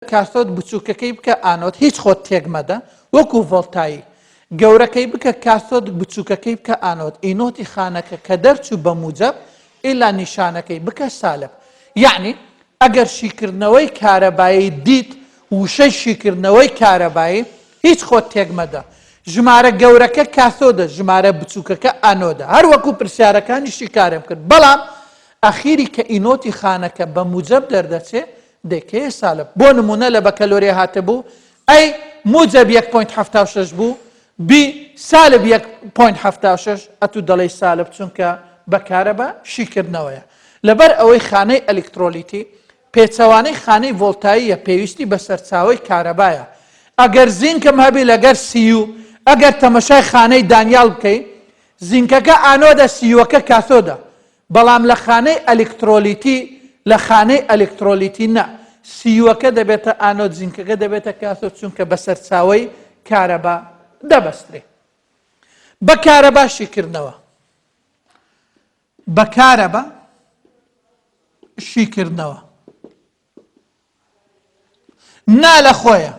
کاسۆت بچووکەکەی بکە ئانۆت هیچ خۆت تێک مەدە وەکو ڤۆڵتایی گەورەکەی بکە کاسۆت بچووکەکەی بکە ئانۆت ئینۆتی خانەکە کە دەرچوو بە موجب ئیلا نیشانەکەی بکە سالب یعنی ئەگەر شیکردنەوەی کارەبایی دیت وشەی شیکردنەوەی کارەبایی هیچ خۆت تێک مەدە ژمارە گەورەکە کاسۆدە ژمارە بچووکەکە ئانۆدە هەر وەکو پرسیارەکانی شیکارم کرد بەڵام ئەخیری کە ئینۆتی خانەکە بە موجب دەردەچێت دەکەیە سالب بۆ نمونە لە بەکەلۆری هاتەبوو ئەی موجب 1.76 بوو بی سالب 1.76 ئەتوو دەڵێ سالب چونکە بەکارەبە شیکردنەوەیە لەبەر ئەوەی خانەی ئەلکترۆلیتی پێچەوانەی خانەی ڤۆڵتاییە پێویستی بە سەرچاوی کارەبایە ئەگەر زینکم هەبی لەگەر سیو ئەگەر تەمەشای خانەی دانیال بکەیت زینکەکە ئانۆدە سیوەکە کاسۆدە بەڵام لە خانەی ئەلکترۆلیتی لە خانەی ئەلکترۆلیتی نە سیوەکە دەبێتە ئانۆد زینکەکە دەبێتە کاسۆد چونکە بە سەرچاوی کارەبا دەبەسترێ بە کارەبا شیکردنەوە بە کارەبا شیکردنەوە نا لە خۆیە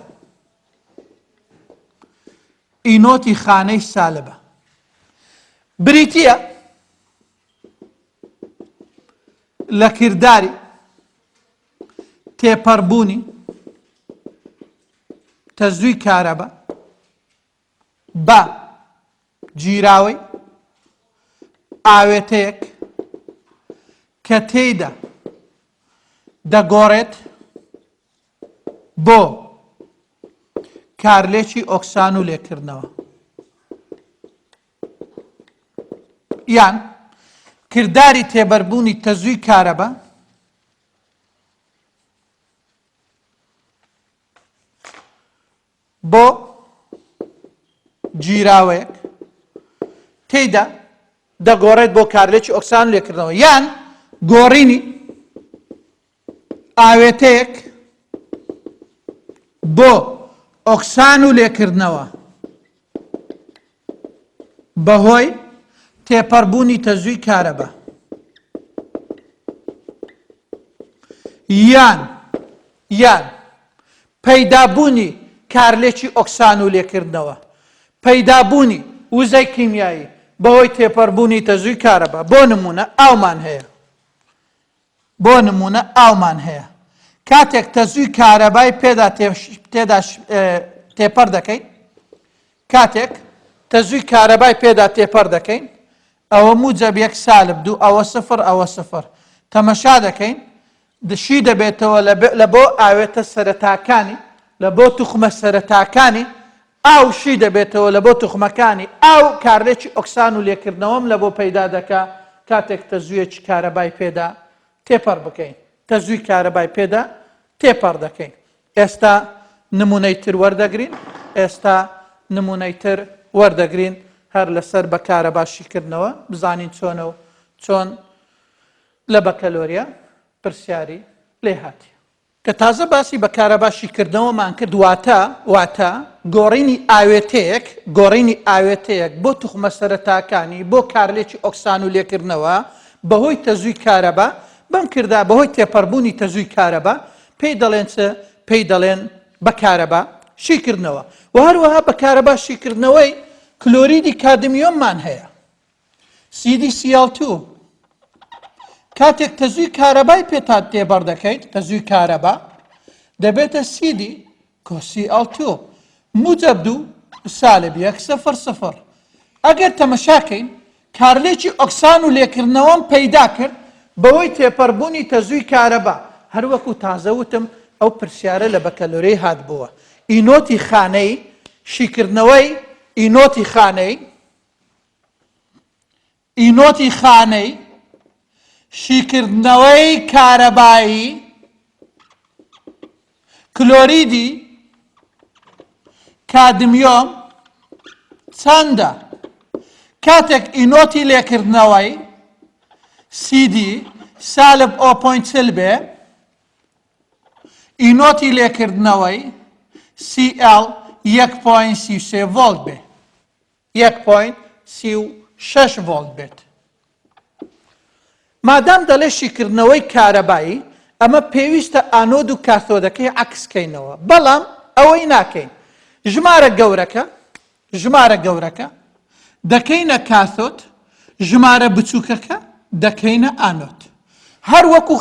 ئینۆتی خانەی سالبە بریتیە لە کردداری تێپەڕبوونی تەزووی کارەبە بە گیراوەی ئاوێتەیەک کە تێیدا دەگۆڕێت بۆ کارلێکی ئۆکسان و لێکردنەوە یان کردداری تێبەربوونی تەزووی کارەبە بۆ گیراوەیەک تێیدا دەگۆڕێت بۆ کارلێکی ئۆکسان و لێکردنەوە یان گۆڕینی ئاوێتەیەک بۆ ئۆکسان و لێکردنەوە بەهۆی تێپەڕبوونی تەزووی کارەبە یان پەیدابوونی کارلێکی ئۆکسان و لێکردنەوە پەیدابوونی وزەی کیمیایی بەهۆی تێپەڕبوونی تەزووی کارەبە بۆ نمونە ئاومان هەیە کاتێک تەزووی کارەبای پێدا تێپەڕ دەکەین کاتێک تەزووی کارەبای پێدا تێپەڕ دەکەین ئەوە موجب 1 سالب 2 ئەوە سفر ئەوە سفر تەمەشا دەکەین دشی دەبێتەوە لە بۆ ئاوێتە سەرەتاکانی لە بۆ توخمە سەرەتاکانی ئاو شی دەبێتەوە لە بۆ توخمەکانی ئاو کارلێکی ئۆکسان و لێکردنەوەم لە بۆ پەیدا دەکا کاتێک تەزوویەکی کارەبای پێدا تێپەڕ بکەین تەزووی کارەبای پێدا تێپەڕ دەکەین ئێستا نمونەی تر وەردەگرین هەر لەسەر بە کارەبا شیکردنەوە بزانین چۆنە و چۆن لە بەکەلۆریە پرسیاری لێ هاتی کە تازە باسی بە کارەبا شیکردنەوەمان کرد واتە گۆڕینی ئاوێتەیەک بۆ توخمە سەرەتاکانی بۆ کارلێکی ئۆکسان و لێکردنەوە بەهۆی تەزووی کارەبا بەم کردا بەهۆی تێپەڕبوونی تەزووی کارەبا پێی دەڵێن بە کارەبا شیکردنەوە و هەروەها بە کارەبا شیکردنەوەی کلۆریدی کادمیۆممان هەیە CdCl2 کاتێک تەزووی کارەبای پێتا تێبەڕ دەکەیت تەزووی کارەبا دەبێتە CD CoCl2 موجب 2 سالب 1 0 0 ئەگەر تەمەشاکەین کارلێکی ئۆکسان و لێکردنەوەم پەیدا کرد بەوەی تێپەڕبوونی تەزووی کارەبا هەروەکو تازەوتم ئەو پرسیارە لە بەکەلۆرەی هات بووە ئینۆتی خانەی شیکردنەوەی ئینۆتی خانەی شیکردنەوەی کارەبایی کلۆریدی کادمیۆم چەندە کاتێک ئینۆتی لێکردنەوەی CD سالب 0.40 بێ ئینۆتی لێکردنەوەی CL 1.33 ڤۆڵت بێ 1.36 ڤۆڵت بێت مادام دەڵێ شیکردنەوەی کارەبایی ئەمە پێویستە ئانۆد و کاتۆدەکەی عەکسکەینەوە، بەڵام ئەوەی ناکەین. ژمارە گەورەکە دەکەینە کاتۆد، ژمارە بچووکەکە دەکەینە ئانۆد. هەر وەکو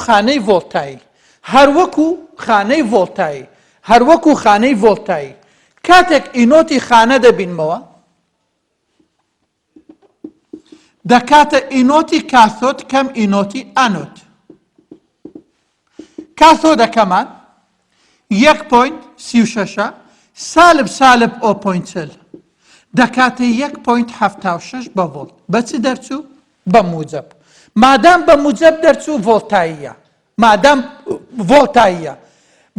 خانەی ڤۆڵتایی کاتێک ئینۆتی خانە دەبینمەوە دەکاتە ئینۆتی کاتۆد کەم ئینۆتی ئانۆد. کاتۆدەکەمان 1.36 سالب 0.40 دەکاتە 1.76 بە ڤۆڵت. بە چ دەرچوو؟ بە موجب. مادام بە موجب دەرچوو ڤۆڵتاییە.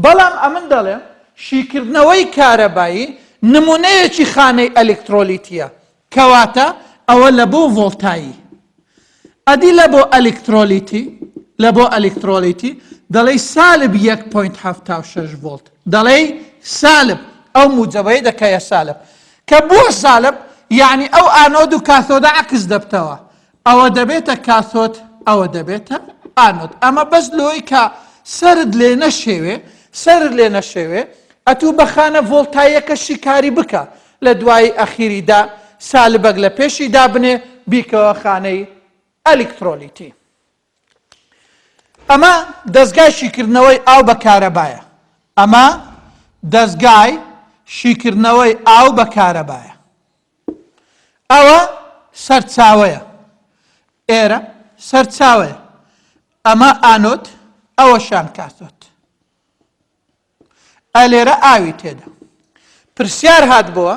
بەڵام ئەمن دەڵێم شیکردنەوەی کارەبایی نمونەیەکی خانەی ئەلکترۆلیتیە، کەواتە ئەوە لە بۆ ڤۆڵتایی. ئەدی لە بۆ ئەلکترۆلیتی دەڵێ سالب 1.76 ڤۆڵت، دەڵێ سالب ئەو موجبەیە دەکەیە سالب، کە بۆ سالب یعنی ئەو ئانۆد و کاتۆدە عەکس دەبتەوە، ئەوە دەبێتە کاتۆد، ئەوە دەبێتە ئانۆد. ئەمە بەس لۆی کە سرد لێ نەشێوێ ئەتوو بە خانە ڤۆڵتاییەکەشی کاری بکە، لە دوای ئەخیریدا سالبەک لە پێشی دابنێ بیکەوە خانەی ئەلکترۆلیتی. ئەمە دەستگای شیکردنەوەی ئاو بە کارەبایە. ئەوە سەرچاوەیە، ئێرە سەرچاوەیە، ئەمە ئانۆد، ئەوەشان کاتۆد. ئەلێرە ئاوی تێدا. پرسیار هاتبووە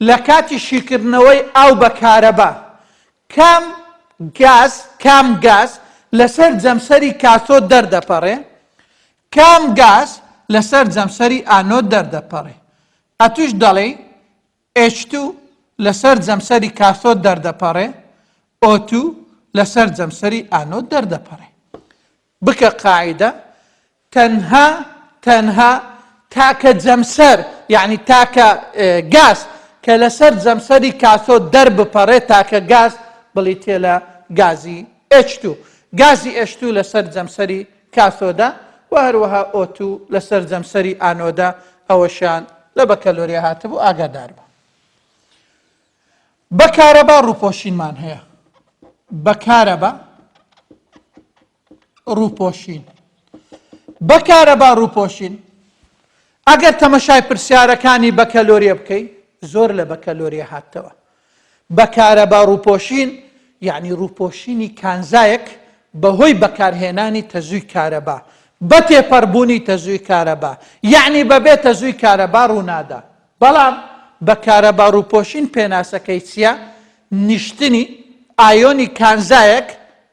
لە کاتی شیکردنەوەی ئاو بە کارەبا کام گاز لەسەر جەمسەری کاتۆد دەردەپەڕێ، کام گاز لەسەر جەمسەری ئانۆد دەردەپەڕێ. ئەتوش دەڵێ H2 لەسەر جەمسەری کاتۆد دەردەپەڕێ، O2 لەسەر جەمسەری ئانۆد دەردەپەڕێ. بکە قاعیدە تەنها تاکە جەمسەر یعنی تاکە گاز کە لەسەر جەمسەری کاتۆد دەربپەڕێ تاکە گاز بڵیتێ لە گازی H2. گازی H2 لەسەر جەمسەری کاتۆدە و هەروەها O2 لەسەر جەمسەری ئانۆدە، ئەوەشان لە بەکەلۆریە هاتبوو ئاگادار بە. بەکارەبا ڕووپۆشینمان هەیە. بەکارەبا ڕووپۆشین ئەگەر تەمەشای پرسیارەکانی بەکەلۆریە بکەی زۆر لە بەکەلۆریە هاتەوە. بەکارەبا ڕووپۆشین یعنی ڕووپۆشینی کانزایەک بەهۆی بەکارهێنانی تەزووی کارەبا، بە تێپەڕبوونی تەزووی کارەبا، یعنی بەبێ تەزووی کارەبا ڕوونادا. بەڵام بەکارەبا ڕووپۆشین پێناسەکەی چییە؟ نیشتنی ئایۆنی کانزایەک،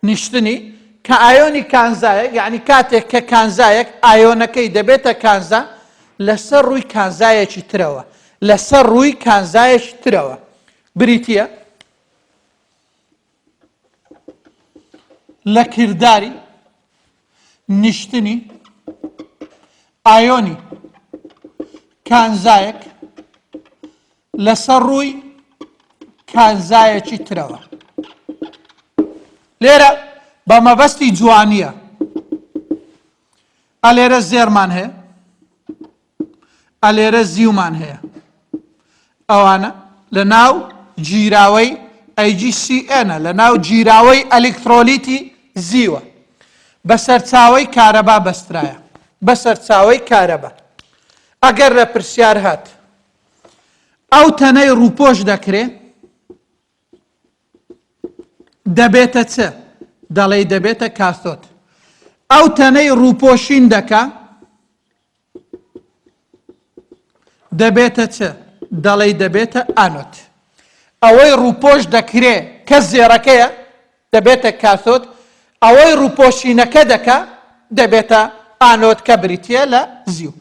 نیشتنی کە ئایۆنی کانزایەک یعنی کاتێک کە کانزایەک ئایۆنەکەی دەبێتە کانزا لەسەر ڕووی کانزایەکی ترەوە، بریتیە لە کردداری نیشتنی ئایۆنی کانزایەک لەسەر ڕووی کانزایەکی ترەوە. لێرە بە مەبەستی جوانیە ئەلێرە زێرمان هەیە، ئەلێرە زیومان هەیە، ئەوانە لە ناو گیراوەی AgCN لە ناو گیراوەی ئەلکترۆلیتی زیوە، بە سەرچاوەی کارەبا بەسترایە، بە سەرچاوەی کارەبا. ئەگەر لە پرسیار هات ئەو تەنەی ڕووپۆش دەکرێ دەبێتە چ؟ دەڵێ دەبێتە کاتۆد. ئەو تەنەی ڕووپۆشین دەکا دەبێتە چ؟ دەڵێ دەبێتە ئانۆد. ئەوەی ڕووپۆش دەکرێ کە زێڕەکەیە دەبێتە کاتۆد، ئەوەی ڕووپۆشینەکە دەکا دەبێتە ئانۆد کە بریتە لە زیو.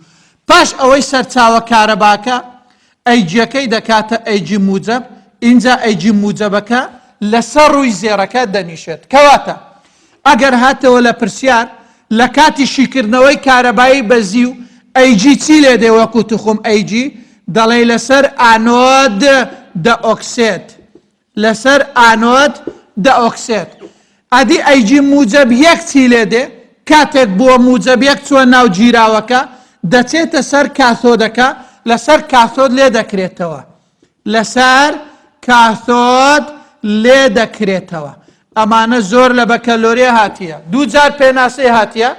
پاش ئەوەی سەرچاوە کارەباکە ئەیجیەکەی دەکاتە ئەیجی موجب، اینجا ئەیجی موجبەکە لەسەر ڕووی زێڕەکە دەنیشێت. کەواتە ئەگەر هاتەوە لە پرسیار لە کاتی شیکردنەوەی کارەبایی بە زیو ئەیجی چی لێ دێ وەکو توخم ئەیجی؟ دەڵێ لەسەر ئانۆد دەئۆکسێت، لەسەر ئانۆد دەئۆکسێت. ئەدی ئەیجی موجب یەک چی لێ دێ؟ کاتێک بووە موجەبێک چووە ناو جیراوەکە دەچێتە سەر کاثۆدەکە لەسەر کاثۆد لێ دەکرێتەوە لەسەر کاثۆد لێ دەکرێتەوە ئەمانە زۆر لە بەکەلۆریە هاتیە دوو جار پێناسەی هاتیە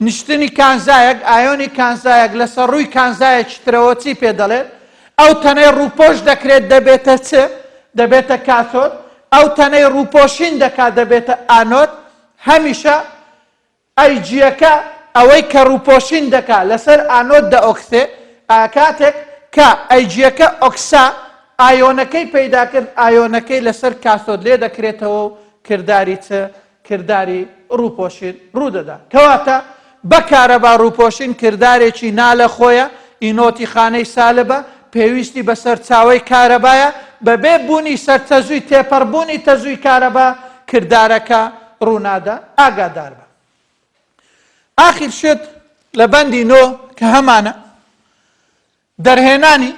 نیشتنی کانزایەک ئایۆنی کانزایەک لەسەر ڕووی کانزایەکی ترەوە چی پێ دەڵێت ئەو تەنەی ڕووپۆش دەکرێت دەبێتە چ دەبێتە کاثۆد ئەو تەنەی ڕووپۆشین دەکات دەبێتە ئانۆد هەمیشە ئەیجیەکە ئەوەی کە ڕووپۆشین دەکات لەسەر ئانۆد دەئۆکسێ کاتێک کە ئەیجیەکە ئۆکسا ئایۆنەکەی پەیدا کرد ئایۆنەکەی لەسەر کاثۆد لێ دەکرێتەوە و کردداری چ کردداری ڕووپۆشین ڕوودەدا کەواتە بەکارەبا ڕووپۆشین کرددارێکی نالە خۆیە ئینۆتی خانەی سالبە پێویستی بەسەر چاوەی کارەبایە بەبێ بوونی سەرتەزووی تێپەڕبوونی تەزووی کارەبا کرددارەکە ڕوونادا ئاگادار بە ئاخر شت لە بەندی نۆ کە هەمانە دەرهێنانی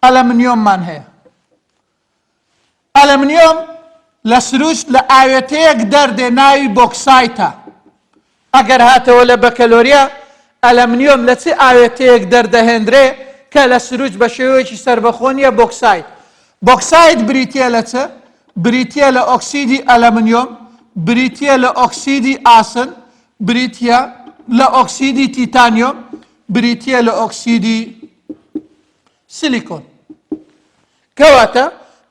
ئەلەمنیۆممان هەیە ئەلەمنیۆم لە سروشت لە ئاوێتەیەک دەردێ ناوی بۆکسایتە ئەگەر هاتەوە لە بەکەلۆریە ئەلەمنیۆم لە چ ئاوێتەیەک دەردەهێنرێ کە لە سروشت بە شێوەیەکی سربەخۆنیە بۆکسایت بۆکسایت بریتە لە چ بریتە لە ئۆکسیدی ئەلەمنیۆم بریتە لە ئۆکسیدی ئاسن بریتە لە ئۆکسیدی تیتانیۆم بریتە لە ئۆکسیدی سیلیکۆن کەواتە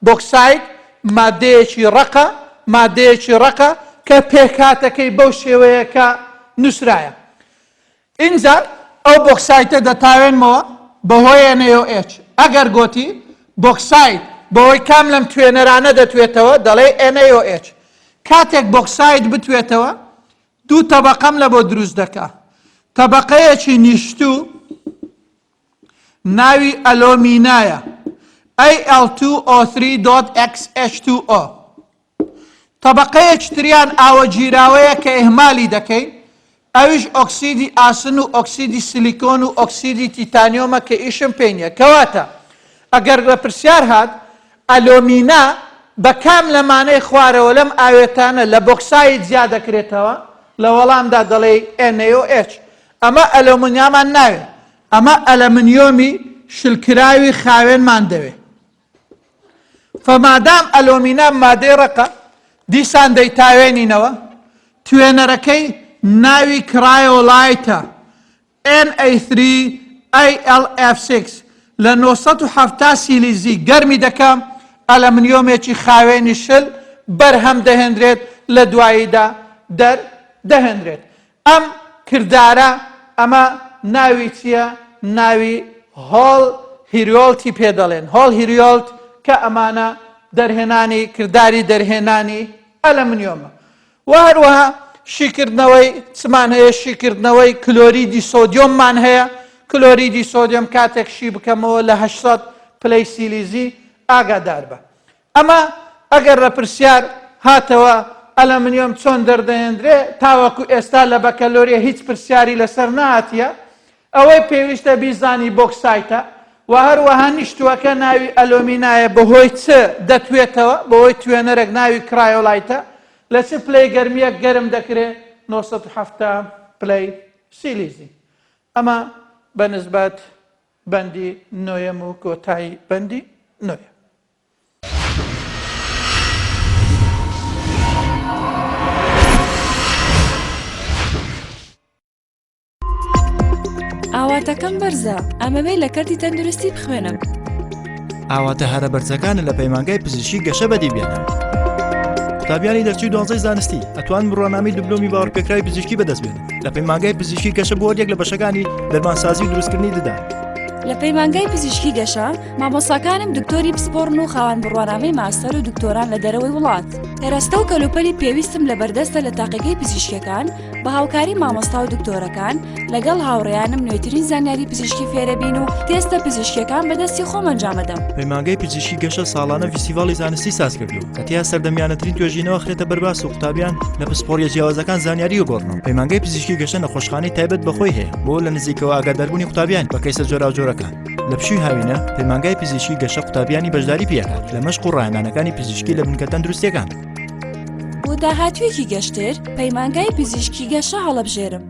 بۆکسایت مادەیەکی ڕقە کە پێکاتەکەی بەو شێوەیەکە نووسرایە ئینجا ئەو بۆکسایتە دەتاوێنمەوە بەهۆی NaOH ئەگەر گوتی بۆکسایت بەهۆی کام لەم توێنەرانە دەتوێتەوە دەڵێ NaOH کاتێک بۆکسایت بتوێتەوە دوو تەبەقەم لە بۆ دروست دەکا تەبەقەیەکی نیشتوو ناوی ئەلۆمینایە Al2O3.XH2O طبقەیەکی تریان ئاوە جیراوەیە کە ئێهمالی دەکەین ئەویش ئۆکسیدی ئاسن و ئۆکسیدی سیلیکۆن و ئۆکسیدی تیتانیۆمە کە ئیشم پێ نییە کەواتە ئەگەر بە پرسیار هات ئەلۆمینا بە کام لەمانەی خوارەوە لەم ئاوێتانە لە بۆکسایت زیاد دەکرێتەوە لە وەڵامدا دەڵێ NaOH ئەمە ئەلۆمینیامان ناوێت ئەمە ئەلەمنیۆمی شلکراوی خاوێنمان دەوێت فمادام ئەلۆمینا مادەی ڕقە دیسان دەیتاوێنینەوە توێنەرەکەی ناوی کرایۆلایتە Na3AlF6 لە 970 سیلیزی گەرمی دەکەم ئەلەمنیۆمێکی خاوێنی شل بەرهەم دەهێنرێت لە دواییدا دەهێنرێت ئەم کردارە ئەمە ناوی چییە ناوی هۆڵ هیریۆڵتی پێ دەڵێن هۆڵ هیریۆڵت کە ئەمانە دەرهێنانی کردداری دەرهێنانی ئەلەمنیۆمە و هەروەها شیکردنەوەی چمان هەیە شیکردنەوەی کلۆریدی سۆدیۆممان هەیە کلۆریدی سۆدیۆم کاتێک شی بکەمەوە لە 800 پلەی سیلیزی ئاگادار بە ئەمە ئەگەر لە پرسیار هاتەوە ئەلەمنیۆم چۆن دەردەهێنرێ تاوەکو ئێستا لە بەکەلۆریە هیچ پرسیاری لەسەر نهاتیە ئەوەی پێویستە بیزانی بۆکسایتە و هەروەها نیشتووەکە ناوی ئەلۆمینایە بەهۆی چ دەتوێتەوە بەهۆی توێنەرێک ناوی کرایۆلایتە لە چ پلەی گەرمیەک گەرم دەکرێت 970 پلەی سیلیزی ئەمە بەنسبەت بەندی نۆیەم و کۆتایی بەندی نۆیە ئاواتەکەم بەرزە ئەمەوەی لە کەرتی تەندروستی بخوێنم ئاواتە هەرە بەرزەکانە لە پەیمانگای پزیشکی گەشە بەدی بێنن قوتابیانی دەرچوی 12 زانستی ئەتوان ڕۆنامەی دیپلۆمی باوەڕپێکراوی پزیشکی بەدەست بێنن لە پەیمانگای پزیشکی گەشە بۆ یەک لە بەشەکانی دەرمانسازی و دروستکردنی دەدان لە پەیمانگای پزیشکی گەشە مامۆساکانم دکتۆری پسپۆڕن و خاوەن بڕوانامەی ماستەر و دکتۆران لە دەرەوەی وڵات هێرەستە و کەلوپەلی پێویستم لە بەردەستە لە تاقیگەی پزیشکیەکان بە هاوکاری مامۆستا و دکتۆرەکان لەگەڵ هاوڕێیانم نوێترین زانیاری پزیشکی فێرەبین و تێستە پزیشکیەکان بەدەستی خۆم ئەنجامەدەم پەیمانگای پزیشکی گەشە ساڵانە فیستیڤاڵی زانستی ساز کردو کە تیا سەردەمیانەترین توێژینەوە خرێتە بەرباس و قوتابیان لە پسپۆڕیە جیاوازەکان زانیاری وگۆڕنەوە پەیمانگای پزیشکی گەشە نەخۆشخانەی تایبەت بەخۆی هەیە بۆ لە نزیکەوە ئاگاداربوونی قوتابیان بە کەیسە جۆراوجۆرەکان لە پشووی هاوینە پەیمانگای پزیشکی گەشە قوتابیانی بەشداری پێکات لە مەشق و ڕاهێنانەکانی پزیشکی لە بنکە تەندروستیەکان بۆ داهاتوێکی گەشتر پەیمانگای پزیشکی گەشە هەڵەبژێرم.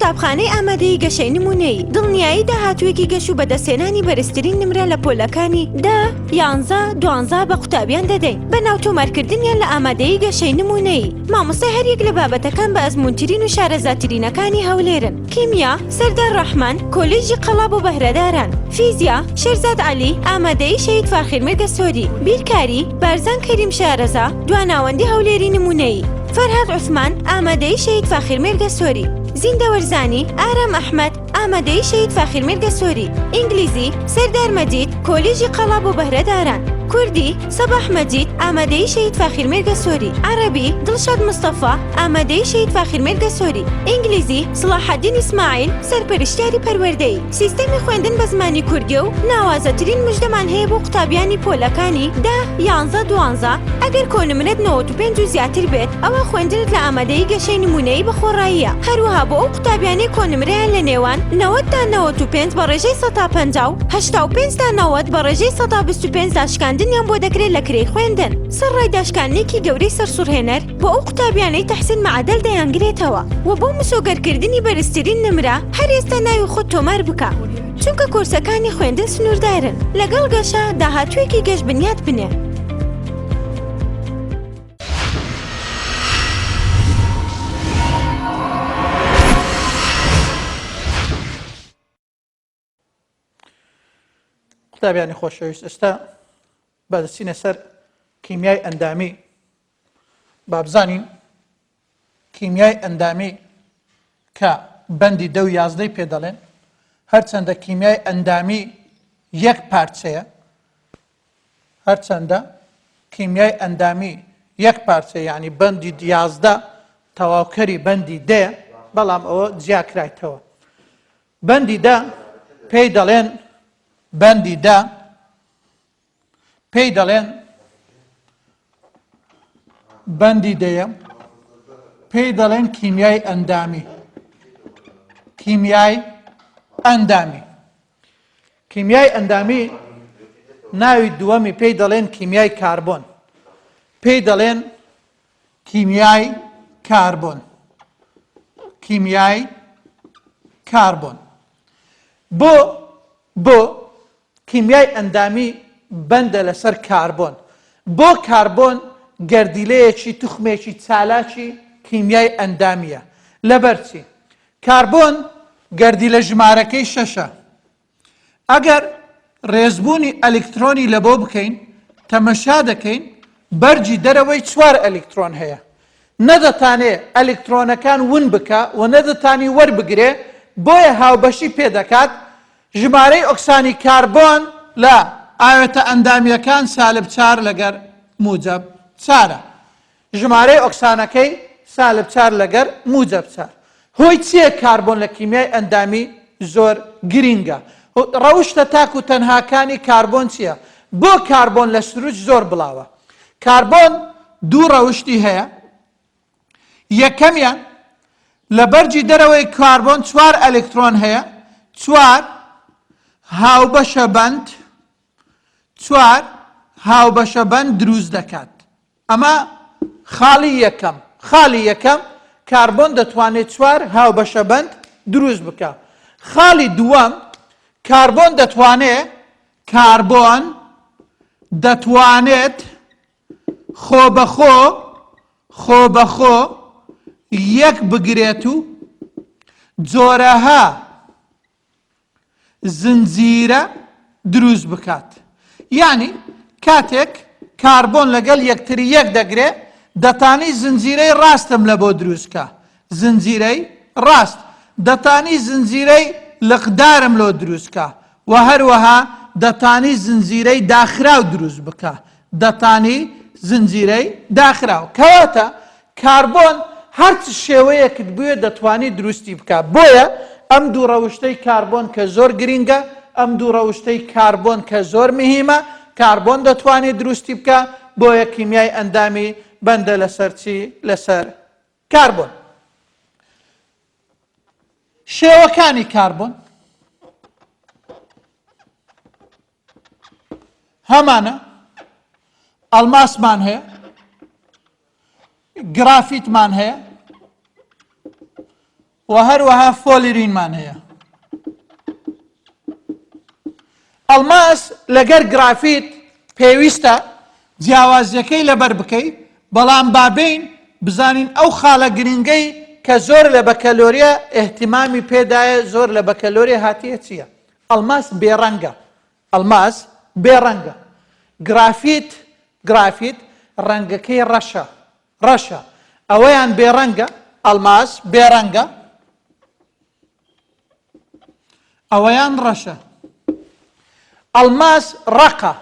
قوتابخانەی ئامادەی گەشەی نمونەی دڵنیایی داهاتوێکی گەش و بەدەستێنانی بەرزترین نمرە لە پۆلەکانی 10-11-12 بە قوتابیان دەدەین بە ناو تۆمارکردنیان لە ئامادەی گەشەی نمونەی. مامۆستای هەریەک لە بابەتەکان بە ئەزموونترین و شارەزاترینەکانی هەولێرن. کیمیا سەردار ڕەحمان کۆلێژی قەڵاب و بەهرەداران. فیزیا شێرزاد عەلی ئامادەی شەهید فاخرمێرگە سۆری. بیرکاری بارزان کەریم شارەزا دواناوەندی هەولێری نمونەی. فەرهاد عوسمان ئامادەی شەهید فاخرمێرگە سۆری. زیندە وەرزانی ئارام ئەحمەد ئامادەی شەهید فاخرمێرگە سۆری. ئینگلیزی سەردار مەجید کۆلێژی قەڵاب و بەهرەداران. کوردی سەباح مەجید ئامادەی شەهید فاخرمێرگە سۆری. عەرەبی دڵشاد مستەفا ئامادەی شەهید فاخرمێرگە سۆری. ئینگلیزی سڵاحەدین ئیسماعیل سەرپەرشتیاری پەروەردەی. سیستەمی خوێندن بە زمانی کوردی و ناوازەترین موژدەمان هەیە بۆ قوتابیانی پۆلەکانی 10-11-12 ئەگەر کۆنمرەت 95 و زیاتر بێت ئەوە خوێندنت لە ئامادەی گەشەی نمونەیی بەخۆڕاییە. هەروەها بۆ ئەو قوتابیانی کۆنمرەیان لە نێوان 90 تا 95 بە ڕێژەی 150 و 85 تا 90 بە ڕێژەی 125 داشکاندنیان بۆ دەکرێت لە کرێی خوێندن. سەرڕای داشکاندنێکی گەورەی سەرسوڕهێنەر بۆ ئەو قوتابیانەی تەحسین مەعەدەل دەیانگرێتەوە و بۆ مسۆگەرکردنی بەرزترین نمرە هەر ئێستا ناوی خۆت تۆمار بکە چونکە کورسەکانی خوێندن سنووردارن. لەگەڵ گەشە داهاتوێکی گەش بنیات بنێ. قوتابیانی خۆشەویست ئێستا بەدەچینە سەر کیمیای ئەندامی. بابزانین کیمیای ئەندامی کە بەندی 10 و 11 پێ دەڵێن هەرچەندە کیمیای ئەندامی یەک پارچەیە، هەرچەندە کیمیای ئەندامی یەک پارچە یعنی بەندی 11 تەواوکەری بەندی دێ، بەڵام ئەوە جیاکرایتەوە. بەندی دا پێی دەڵێن بەندی دا پێی دەڵێن بەندی دەیە پێی دەڵێن کیمیای ئەندامی. کیمیای ئەندامی کیمیای ئەندامی ناوی دووەمی پێی دەڵێن کیمیای کاربۆن. پێی دەڵێن کیمیای کاربۆن. کیمیای کاربۆن. بۆ کیمیای ئەندامی بەندە لەسەر کاربۆن. بۆ کاربۆن گەردیلەیەکی توخمێکی چالاکی کیمیای ئەندامیە. لەبەرچی کاربۆن گەردیلە ژمارەکەی 6ە. ئەگەر ڕێزبوونی ئەلکترۆنی لە بۆ بکەین تەمەشا دەکەین بەرجی دەرەوەی 4 ئەلکترۆن هەیە. نەدەتانێ ئەلکترۆنەکان ون بکە و نەدەتانی وەربگرێ، بۆیە هاوبەشی پێدەکات ژمارەی ئۆکسانی کاربۆن لە ئاوێتە ئەندامیەکان -4 لەگەر موجب 4. ژمارەی ئۆکسانەکەی -4 لەگەر موجب 4. هۆی چییە کاربۆن لە کیمیای ئەندامی زۆر گرینگە؟ ڕەوشتە تاک و تەنهاکانی کاربۆن چییە؟ بۆ کاربۆن لە سروج زۆر بڵاوە. کاربۆن دوو ڕەوشتی هەیە. یەکەمیان لە بەرجی دەرەوەی کاربۆن 4 ئەلکترۆن هەیە. 4 هاوبەشە بەند 4 هاوبەشە بەند دروست دەکات. ئەمە خاڵی یەکەم. خاڵی یەکەم کاربۆن دەتوانێت 4 هاوبەشە بەند دروست بکە. خاڵی دووەم کاربۆن دەتوانێت خۆ بەخۆ یەک بگرێت و جۆرەها زنجیرە دروست بکات. یعنی کاتێک کاربۆن لەگەڵ یەکتری یەک دەگرێ دەتانی زنجیرەی ڕاستم لە بۆ دروستکە. زنجیرەی ڕاست دەتانی زنجیرەی لەقدارم لۆ دروستکە و هەروەها دەتانی زنجیرەی داخراو دروست بکە. دەتانی زنجیرەی داخراو. کەواتە کاربۆن هەرچ شێوەیەکت بووە دەتوانی دروستی بکە. بۆیە ئەم دوو ڕەوشتەی کاربۆن کە زۆر گرینگە، ئەم دوو ڕەوشتەی کاربۆن کە زۆر مهمە، کاربۆن دەتوانێت دروستی بکە. بۆیە کیمیای ئەندامی بەندە لەسەر چی؟ لەسەر کاربۆن. شێوەکانی کاربۆن هەمانە. ئەڵماسمان هەیە، گرافیتمان هەیە و هەروەها فۆلرینمان هەیە. ئەڵماس لەگەر گرافیت پێویستە جیاوازیەکەی لەبەر بکەیت، بەڵام بابین بزانین ئەو خاڵە گرنگەی کە زۆر لە بەکەلۆریە ئێحتیمامی پێدایە زۆر لە بەکەلۆریە هاتیە چییە؟ ئەڵماس بێڕەنگە. ئەڵماس بێڕەنگە. گرافیت ڕەنگەکەی ڕەشە. ئەوەیان بێڕەنگە، ئەڵماس بێڕەنگە، ئەوەیان ڕەشە. ئەڵماس ڕەقە،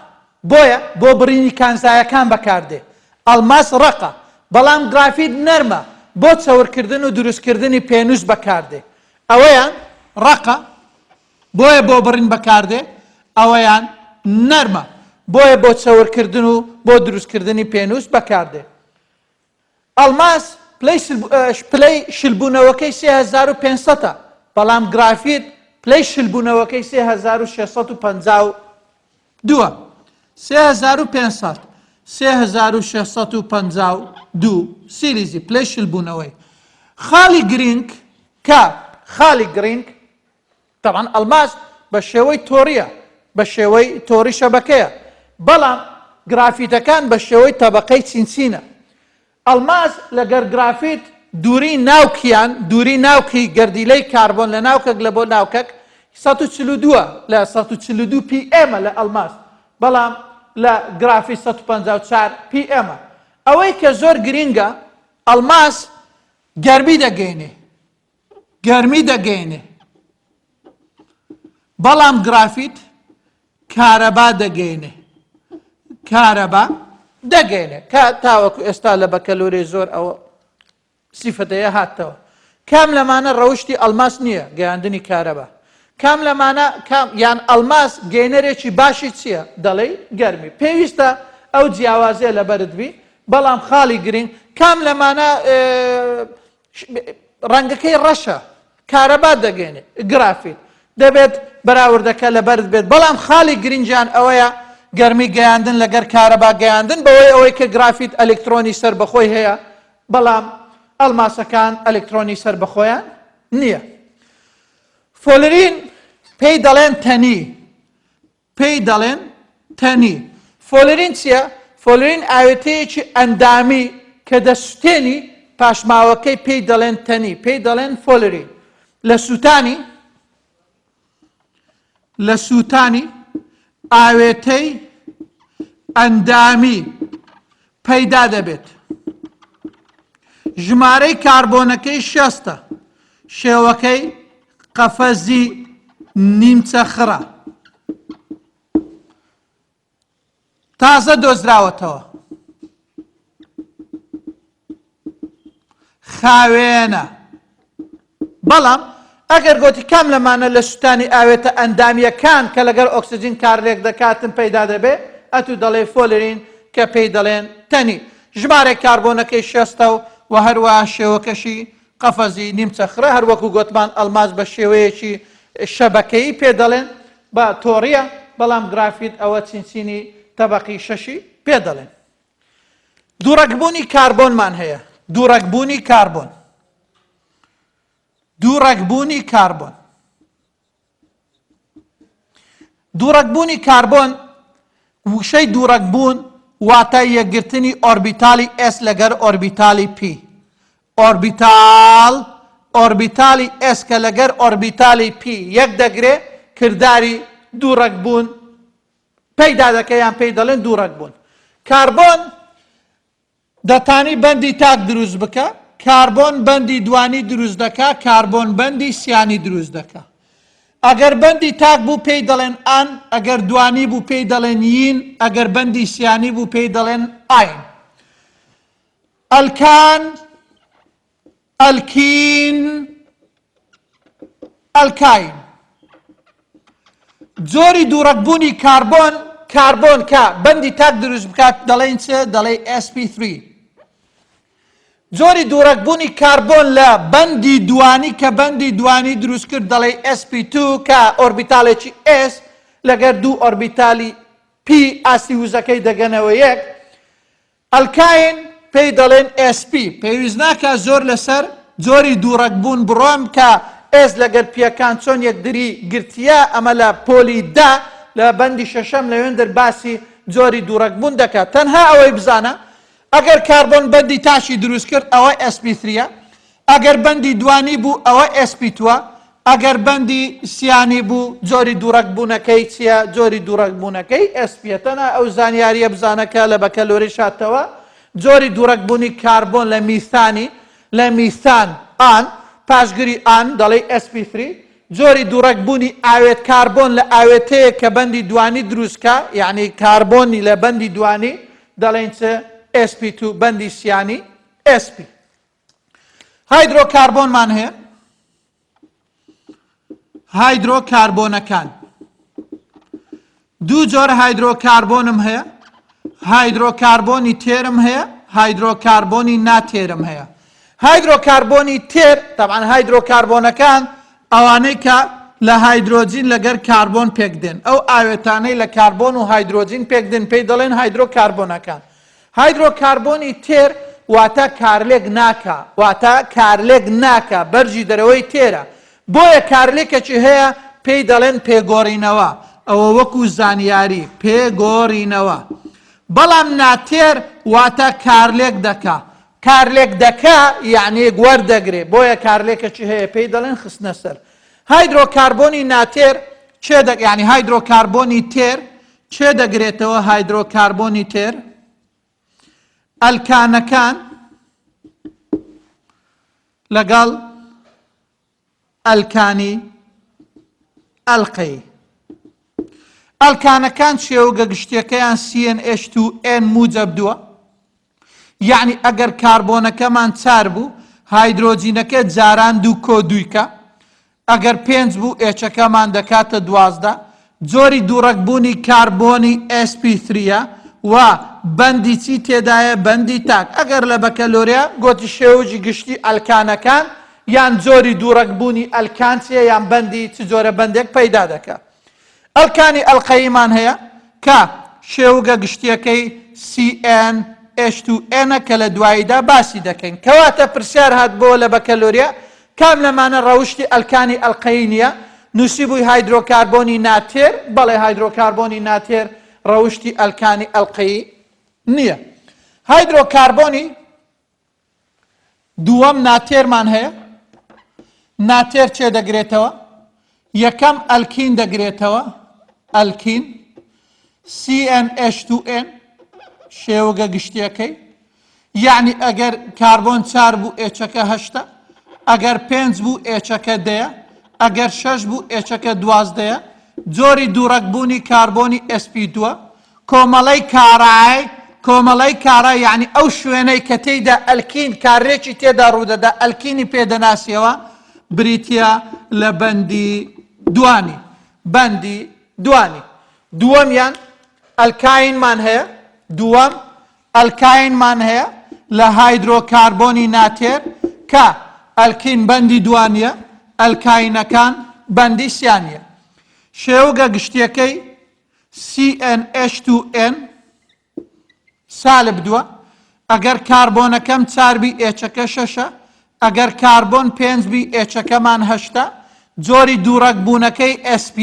بۆیە بۆ بڕینی کانزایەکان بەکاردێ. ئەڵماس ڕەقە، بەڵام گرافیت نەرمە، بۆ چەورکردن و دروستکردنی پێنووس بەکاردێ. ئەوەیان ڕەقە، بۆیە بۆ بڕین بەکاردێ، ئەوەیان نەرمە، بۆیە بۆ چەورکردن و بۆ دروستکردنی پێنووس بەکاردێ. ئەڵماس پلەی شلبوونەوەکەی 3500ە، بەڵام گرافیت پلەی شلبوونەوەکەی 3652. 3500 3652 سیریزی پلەی شلبوونەوەی. خاڵی گرنگ طبعا ئەڵماس بە شێوەی تۆریە، بە شێوەی تۆری شەبەکەیە، بەڵام گرافیتەکان بە شێوەی تەبەقەی چینچینە. ئەڵماس لەگەر گرافیت دووری ناوکی گەردیلەی کاربۆن لە ناوکەک لە بۆ ناوکەک 142 لە 142 PM لە ئەڵماس، بەڵام لە گرافی 154 PM. ئەوەی کە زۆر گرینگە، ئەڵماس گەرمی دەگەینێ، بەڵام گرافیت کارەبا دەگەینێ، کە تاوەکو ئێستا لە بەکەلۆری زۆر ئەوە سیفەتەیە هاتەوە. کام لەمانە ڕەوشتی ئەڵماس نییە گەیاندنی کارەبا، کام لەمانە یان ئەڵماس گەینەرێکی باشی چییە؟ دەڵێ گەرمی. پێویستە ئەو جیاوازیە لەبەرت بی، بەڵام خاڵی گرنگ کام لەمانە ڕەنگەکەی ڕەشە، کارەبا دەگەینێ، گرافیت دەبێت بەراوردەکە لەبەرت بێت، بەڵام خاڵی گرنگیان ئەوەیە گەرمی گەیاندن لەگەر کارەبا گەیاندن، بەوەی ئەوەی کە گرافیت ئەلکترۆنی سەر بەخۆی هەیە، بەڵام ئەڵماسەکان ئەلکترۆنی سەر بەخۆیان نییە. فۆلرین پێی دەڵێن تەنی. فۆلرین چییە؟ فۆلرین ئاوێتەیەکی ئەندامی کە دەسوتێنی پاشماوەکەی پێی دەڵێن تەنی، پێی دەڵێن فۆلرین. لە سووتانی ئاوێتەی ئەندامی پەیدا دەبێت. ژمارەی کاربۆنەکەی 60، شێوەکەی قەفەزی نیمچەخرە، تازە دۆزراوەتەوە، خاوێنە. بەڵام ئەگەر گوتی کام لەمانە لە سووتانی ئاوێتە ئەندامیەکان کە لەگەر ئۆکسجین کارلێک دەکاتن پەیدا دەبێ، ئەتو دەڵێ فۆلرین کە پێی دەڵێن تەنی. ژمارەی کاربۆنەکەی 60 و هەروەها شێوەکەشی قەفەزی نیمچەخرە، هەروەکو گوتمان ئەڵماس بە شێوەیەکی شەبەکەیی پێ دەڵێن، بە تۆڕیە، بەڵام گرافیت ئەوە چینچینی تەبەقی شەشی پێ دەڵێن. دووڕەکبوونی کاربۆنمان هەیە. دووڕەکبوونی کاربۆن وشەی دووڕەکبوون واتای یەکگرتنی ئۆربیتالی S لەگەر ئۆربیتالی P. ئۆربیتالی S کە لەگەر ئۆربیتالی P یەک دەگرێ، کردداری دووڕەکبوون پەیدا دەکەیان پێی دەڵێن دووڕەکبوون. کاربۆن دەتانی بەندی تاک دروست بکە، کاربۆن بەندی دوانی دروست دەکا، کاربۆن بەندی سیانی دروست دەکا. ئەگەر بەندی تاک بوو پێی دەڵێن ئان، ئەگەر دوانی بوو پێی دەڵێن یین، ئەگەر بەندی سیانی بوو پێی دەڵێن ئاین. ئەلکان، ئەلکین، ئەلکاین. جۆری دووڕەکبوونی کاربۆن کە بەندی تاک دروست بکات دەڵێن چ؟ دەڵێ sp3. جۆری دووڕەکبوونی کاربۆن لە بەندی دوانی کە بەندی دوانی دروست کرد دەڵێ sp2 کە ئۆربیتالێکی S لەگەر دوو ئۆربیتالی P ئاسی وزەکەی دەگەنەوە یەک. ئەلکاین پێی دەڵێن SP پێویست ناکە زۆر لەسەر جۆری دووڕەکبوون بڕۆم کە ئێز لەگەر پیەکان چۆن یەکدری گرتیە ئەمە لە پۆلی دا لە بەندی شەشەم لەوێندر باسی جۆری دووڕەکبوون دەکات تەنها ئەوەی بزانە ئەگەر کاربۆن بەندی تاشی دروست کرد ئەوە SP3 ئەگەر بەندی دوانی بوو ئەوە SP2 ئەگەر بەندی سیانی بوو جۆری دووڕەکبوونەکەی چییە جۆری دووڕەکبوونەکەی SP تەنها ئەو زانیاریە بزانەکە لە بەکەلۆری شاتەوە جۆری دووڕەکبوونی کاربۆن لە میثانی لە میثان ئان پاشگری ئان دەڵێ SP3 جۆری دووڕەکبوونی ئاوێت کاربۆن لە ئاوێتەیە کە بەندی دوانی دروستکە یعنی کاربۆنی لە بەندی دوانی دەڵێن چ SP2 بەندی سیانی SP هایدرۆکاربۆنمان هەیە هایدرۆکاربۆنەکان دوو جۆر هایدرۆکاربۆنم هەیە هایدرۆکاربۆنی تێرم هەیە هایدرۆکاربۆنی ناتێرم هەیە هایدرۆکاربۆنی تێر تەبعاً هایدرۆکاربۆنەکان ئەوانەی کە لە هایدرۆجین لەگەر کاربۆن پێکدێن ئەو ئاوێتانەی لە کاربۆن و هایدرۆجین پێکدێن پێی دەڵێن هایدرۆکاربۆنەکان هایدرۆکاربۆنی تێر واتە کارلێک ناکە بەرجی دەرەوەی تێرە بۆیە کارلێکێکی هەیە پێی دەڵێن پێگۆڕینەوە ئەوە وەکو زانیاری پێگۆڕینەوە بەڵام ناتێر واتە کارلێک دەکا یعنی وەردەگرێ بۆیە کارلێکێکی هەیە پێی دەڵێن خستنە سەر هایدرۆکاربۆنی ناتێر یعنی هایدرۆکاربۆنی تێر چێ دەگرێتەوە هایدرۆکاربۆنی تێر ئەلکانەکان لەگەڵ ئەلکانی ئەلقەی ئەلکانەکان شێوەگە گشتیەکەیان CnH2n موجب دووە یعنی ئەگەر کاربۆنەکەمان 4 بوو هایدرۆجینەکە جاران 2 کۆ 2 ئەگەر 5 بوو ئێچەکەمان دەکاتە 12 جۆری دووڕەکبوونی کاربۆنی SP3 و بەندی چی تێدایە بەندی تاک ئەگەر لە بەکەلۆریا گۆتی شێوەجی گشتی ئەلکانەکان یان جۆری دووڕەکبوونی ئەلکانچیە یان بەندی چ جۆرە بەندێک پەیدا دەکات ئەلکانی ئەلقەیمان هەیە کە شێوگە گشتیەکەی CnH2n کە لە دواییدا باسی دەکەین کەواتە پرسیار هات بۆ لە بەکەلۆریا کام لەمانە ڕەوشتی ئەلکانی ئەلقەی نییە نووسی بووی هایدرۆکاربۆنی ناتێر بەڵێ هایدرۆکاربۆنی ناتێر ڕەوشتی ئەلکانی ئەلقەی نییە هایدرۆکاربۆنی دووەم ناتێرمان هەیە ناتێر چێ دەگرێتەوە یەکەم ئەلکین دەگرێتەوە ئەلکین CnH2n شێوەگە گشتیەکەی یعنی ئەگەر کاربۆن 4 بوو ئێچەکە 8 ئەگەر 5 بوو ئێچەکە 10 ئەگەر 6 بوو ئێچەکە 12 جۆری دووڕەکبوونی کاربۆنی SP2 کۆمەڵەی کارای یعنی ئەو شوێنەی کە تێیدا ئەلکین کارێکی تێدا ڕوودەدا ئەلکینی پێدەناسیەوە بریتە لە بەندی دوانی دووەمیان ئەلکاینمان هەیە لە هایدرۆکاربۆنی ناتێر کە ئەلکین بەندی دوانیە ئەلکاینەکان بەندی سیانیە شێوگە گشتیەکەی CnH2n سالب 2 ئەگەر کاربۆنەکەم 4 بی ئێچەکە 6 ئەگەر کاربۆن 5 بی ئێچەکەمان 8 جۆری دووڕەکبوونەکەی SP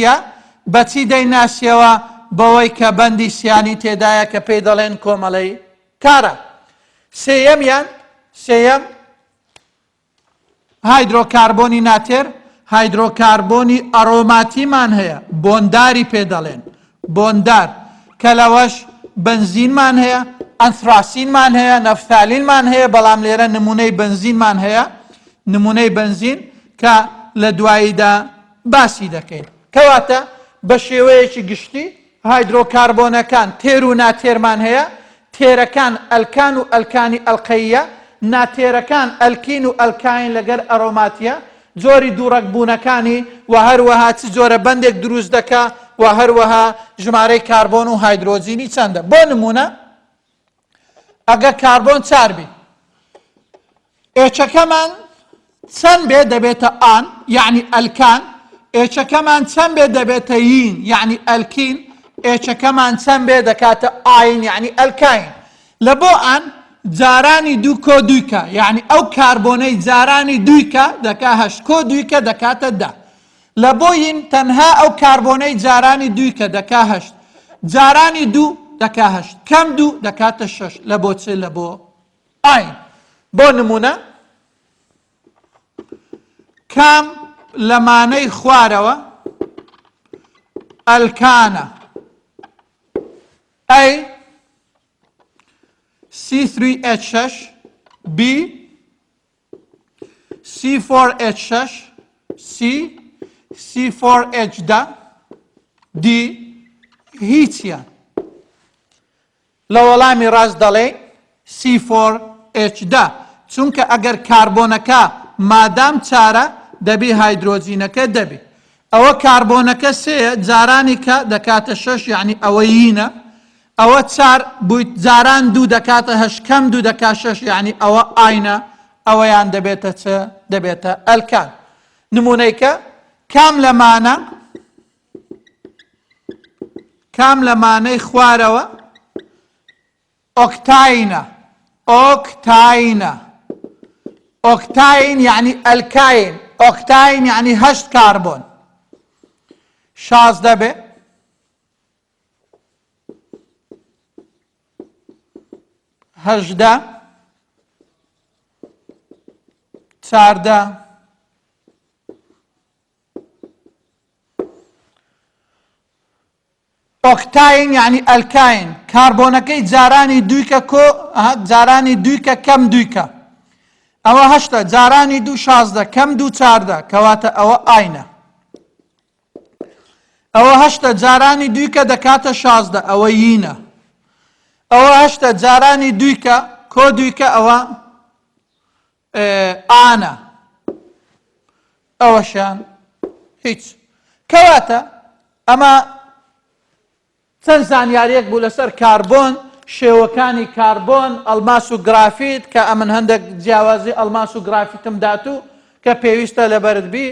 بەچی دەیناسیەوە بەوەی کە بەندی سیانی تێدایە کە پێی دەڵێن کۆمەڵەی کارە سێیەم هایدرۆکاربۆنی ناتێر هایدرۆکاربۆنی ئەڕۆماتیمان هەیە بۆنداری پێ دەڵێن بۆندار کە لەوەش بنزینمان هەیە ئەنثراسینمان هەیە نەفتالینمان هەیە بەڵام لێرە نمونەی بنزینمان هەیە نمونەی بنزین کە لە دواییدا باسی دەکەین کەواتە بە شێوەیەکی گشتی هایدرۆکاربۆنەکان تێر و ناتێرمان هەیە تێرەکان ئەلکان و ئەلکانی ئەلقەیە ناتێرەکان ئەلکین و ئەلکاین لەگەر ئەڕۆماتیە جۆری دووڕەکبوونەکانی و هەروەها چ جۆرە بەندێک دروست دەکا و هەروەها ژمارەی کاربۆن و هایدرۆجینی چەندە بۆ نمونە ئەگە کاربۆن 4 بی ئێچەکەمان چەند بێ دەبێتە ئان یعنی ئەلکان ئێچەکەمان چەند بێ دەبێتە یین یعنی ئەلکین ئێچەکەمان چەند بێ دەکاتە ئاین یعنی ئەلکاین لە بۆ ئان جارانی دوو کۆ دووکە یعنی ئەو کاربۆنەی جارانی دوویکە دەکا هەشت کۆ دوویکە دەکاتە دا لە بۆین تەنها ئەو کاربۆنەی جارانی دوویکە دەکا هەشت جارانی دوو دەکا هەشت کەم دوو دەکاتە شەش لە بۆ چ لە بۆ ئاین بۆ نمونە کام لە مانەی خوارەوە ئەلکانە ئەی C3H6 B C4H6 C C4H D هیچیان لە وەڵامی ڕاست دەڵێ C4H چونکە ئەگەر کاربۆنەکە مادام چارە دەبی هایدرۆجینەکە دەبی ئەوە کاربۆنەکە سێیە جارانی کە دەکاتە شەش یعنی ئەوە یینە ئەوە چار بوویت جاران دوو دەکاتە هەشت کەم دوو دەکات شەش یعنی ئەوە ئاینە ئەوەیان دەبێتە چ دەبێتە ئەلکان نمونەیکە کام لە مانەی خوارەوە ئۆکتاینە ئۆکتاین یعنی ئەلکاین ئۆکتاین یعنی هەشت کاربۆن شازدە بێ هەژدە چاردە ئۆکتاین یعنی ئەلکاین کاربۆنەکەی جارانی دوویکە کۆ جارانی دوویکە کەم دوویکە ئەوە هەشتە جارانی دوو شازدە کەم دوو چاردە کەواتە ئەوە ئاینە ئەوە هەشتە جارانی دوویکە دەکاتە شازدە ئەوە یینە ئەوە هەشتە جارانی دوویکە کۆ دوویکە ئەوە ئانە ئەوەشان هیچ کەواتە ئەمە چەند زانیاریەک بوو لەسەر کاربۆن شێوەکانی کاربۆن ئەلماس و گرافیت کە ئەمن هەندێک جیاوازی ئەلماس و گرافیتم داتوو کە پێویستە لەبەردبی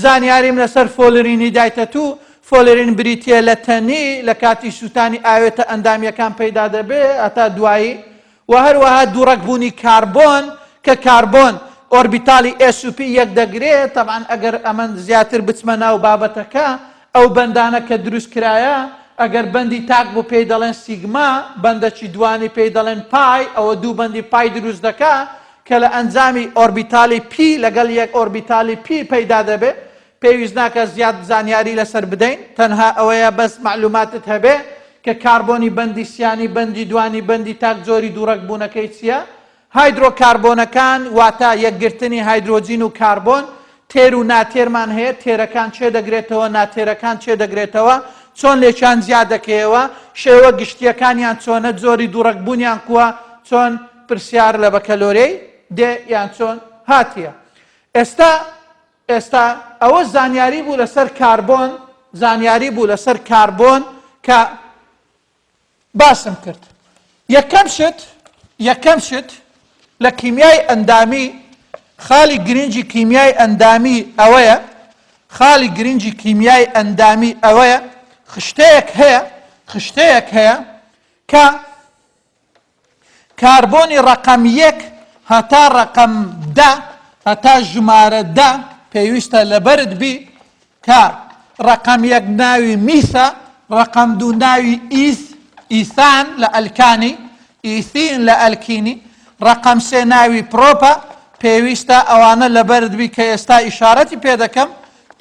زانیاریم لەسەر فۆلرینی دایتەتوو فۆلرین بریتە لە تەنی لە کاتی سووتانی ئاوێتە ئەندامیەکان پەیدا دەبێ ئەتا دوایی و هەروەها دووڕەکبوونی کاربۆن کە کاربۆن ئۆربیتالی SP یەک دەگرێت تەبعاً ئەگەر ئەمە زیاتر بچمە ناو بابەتەکە ئەو بەندانە کە دروست کرایە ئەگەر بەندی تاک بۆ پێی دەڵێن سیگما بەندەکی دوانی پێی دەڵێن پای ئەوە دوو بەندی پای دروست دەکا کە لە ئەنجامی ئۆربیتالی پی لەگەڵ یەک ئۆربیتالی پی پەیدا دەبێت پێویست ناکە زیاد زانیاری لەسەر بدەین تەنها ئەوەیە بەس معلوماتت هەبێ کە کاربۆنی بەندی سیانی بەندی دوانی بەندی تاک زۆری دووڕەکبوونەکەی چییە هایدرۆکاربۆنەکان واتە یەکگرتنی هایدرۆجین و کاربۆن تێر و ناتێرمان هەیە تێرەکان چێ دەگرێتەوە ناتێرەکان چێ دەگرێتەوە چۆن لێکیان زیاد دەکەیەوە شێوە گشتیەکانیان چۆنە زۆری دووڕەکبوونیان کووە چۆن پرسیار لە بەکەلۆرەی دێ یان چۆن هاتیە ئێستا ئەوە زانیاری بوو لەسەر کاربۆن کە باسم کرد یەکەم شت لە کیمیای ئەندامی خاڵی گرنگی کیمیای ئەندامی ئەوەیە خشتەیەک هەیە کە کاربۆنی ڕەقەم یەک هەتا ڕەقەم دا هەتا ژمارە دا پێویستە لەبەرت بی کە ڕەقەم یەک ناوی میسە ڕەقەم دوو ناوی ئیسان لە ئەلکانی ئیسین لە ئەلکینی ڕەقەم سێ ناوی پرۆپە پێویستە ئەوانە لەبەرت بی کە ئێستا ئیشارەتی پێ دەکەم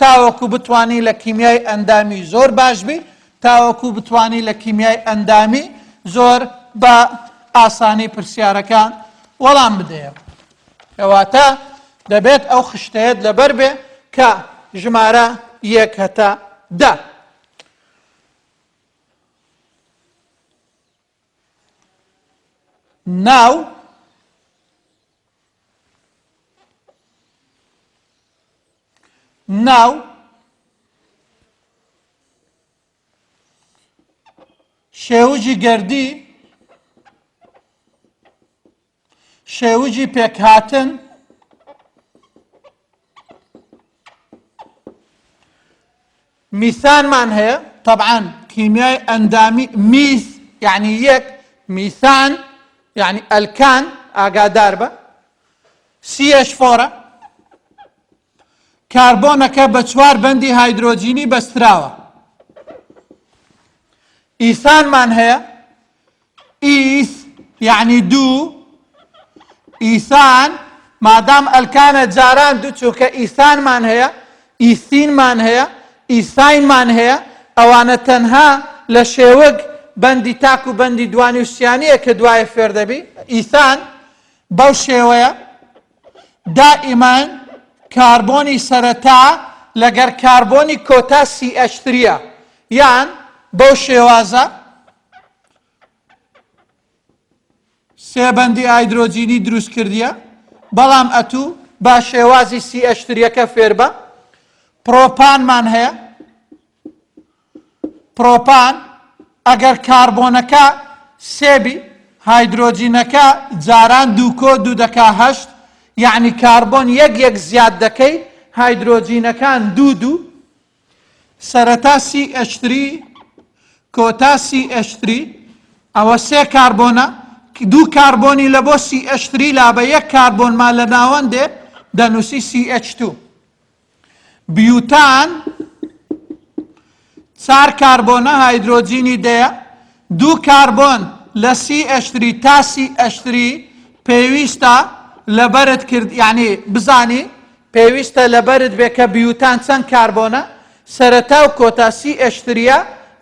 تاوەکو بتوانی لە کیمیای ئەندامی زۆر باش بی تاوەکو بتوانی لە کیمیای ئەندامی زۆر بە ئاسانی پرسیارەکان وەڵام بدەیە کەواتە دەبێت ئەو خشتەیەت لەبەر بێ کە ژمارە یەک هەتا دا ناو شێوجی گەردی شێوجی پێکهاتن میثانمان هەیە طبعاً کیمیای ئەندامی میث یعنی یەک میثان یعنی ئەلکان ئاگادار بە CH4 کاربۆنەکە بە 4 بەندی هایدرۆجینی بەستراوە. ئیسانمان هەیە ئیس یعنی 2 ئیسان مادام ئەلکانە جاران دوو چووکە ئیسانمان هەیە ئیسینمان هەیە ئیساینمان هەیە ئەوانە تەنها لە شێوەک بەندی تاک و بەندی دوانی وشتیانیە کە دوایە فێر دەبی. ئیسان بەو شێوەیە دائیمان کاربۆنی سەرەتا لەگەر کاربۆنی کۆتا CH3 یان بەو شێوازە سێ بەندی ئایدرۆجینی دروست کردیە بەڵام ئەتوو با شێوازی CH3 فێر بە. پرۆپانمان هەیە پرۆپان ئەگەر کاربۆنەکە سێبی هایدرۆجینەکە جاران دووکۆ دوو دەکا هەشت یعنی کاربۆن یەک زیاد دەکەی هایدرۆجینەکان دوو سەرەتا CH3 کۆتا CH3 ئەوە سێ کاربۆنە دوو کاربۆنی لە بۆ CH3 لا بە یەک کاربۆنمان لە ناوەندێ دەنووسی CH2. بیوتان 4 کاربۆنە هایدرۆجینی دەیە دوو کاربۆن لە CH3 تا CH3 پێویستە لەبەرت کرد یعنی بزانی پێویستە لەبەرت بێ کە بیوتان چەند کاربۆنە سەرەتا و کۆتا CH3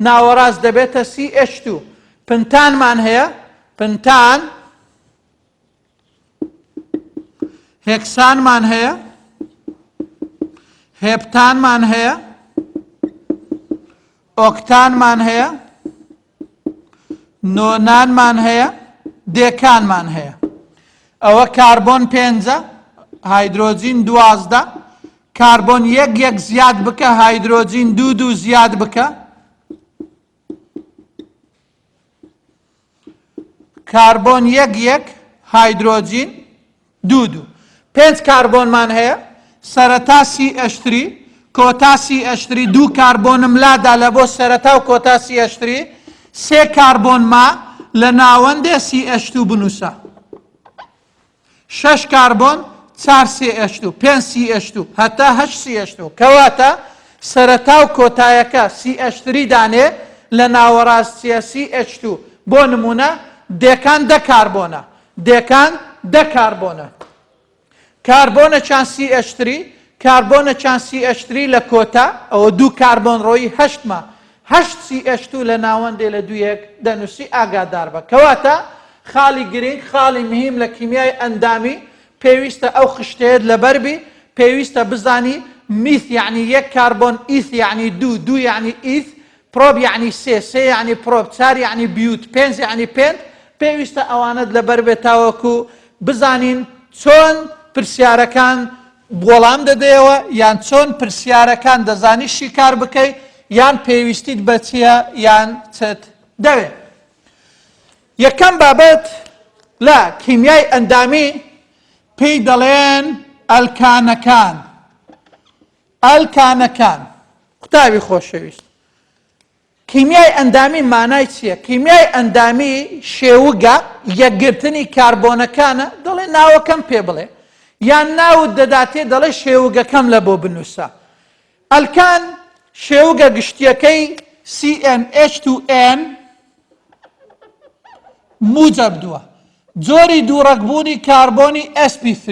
ناوەڕاست دەبێتە CH2. پنتانمان هەیە پنتان هێکسانمان هەیە هێپتانمان هەیە ئۆکتانمان هەیە نۆنانمان هەیە دێکانمان هەیە. ئەوە کاربۆن 5 هایدرۆجین 12 کاربۆن یەک زیاد بکە هایدرۆجین دوو زیاد بکە کاربۆن یەک هایدرۆجین دوو 5 کاربۆنمان هەیە سەرەتا CH3 کۆتا CH3 دوو کاربۆنم لادا لە بۆ سەرەتا و کۆتا CH3 سێ کاربۆن ما لە ناوەندێ CH2 بنووسە 6 کاربۆن 4 CH2 5 CH2 هەتا 8 CH2 کەواتە سەرەتا و کۆتایەکە CH3 دانێ لە ناوەڕاستیە CH2 بۆ نمونە دێکان 10 کاربۆنە دێکان 10 کاربۆنە کاربۆنە چند CH3 کاربۆنە چند CH3 لە کۆتا ئەوە دوو کاربۆن ڕۆیی 8 ما 8 CH2 لە ناوەندێ لە دوویەک دەنووسی ئاگادار بە. کەواتە خاڵی گرنگ خاڵی مهم لە کیمیای ئەندامی پێویستە ئەو خشتەیەت لەبەربی پێویستە بزانی میث یعنی یەک کاربۆن ئیث یعنی دوو یعنی ئیث پرۆب یعنی سێ یعنی پرۆب 4 یعنی بیوت 5 یعنی پێنج پێویستە ئەوانت لەبەر بێتاوەکو بزانین چۆن پرسیارەکان وەڵام دەدەیەوە یان چۆن پرسیارەکان دەزانی شیکار بکەیت یان پێویستیت بە چییە یان چت دەوێت. یەکەم بابەت لە کیمیای ئەندامی پێی دەڵێن ئەلکانەکان. ئەلکانەکان قوتابی خۆشەویست کیمیای ئەندامی مانای چییە؟ کیمیای ئەندامی شێوگە یەکگرتنی کاربۆنەکانە دەڵێ ناوەکەم پێ بڵێ یان ناوت دەداتێ دەڵێ شێوگەکەم لە بۆ بنووسە. ئەلکان شێوگە گشتیەکەی CnH2n موجب دووە جۆری دووڕەکبوونی کاربۆنی sp3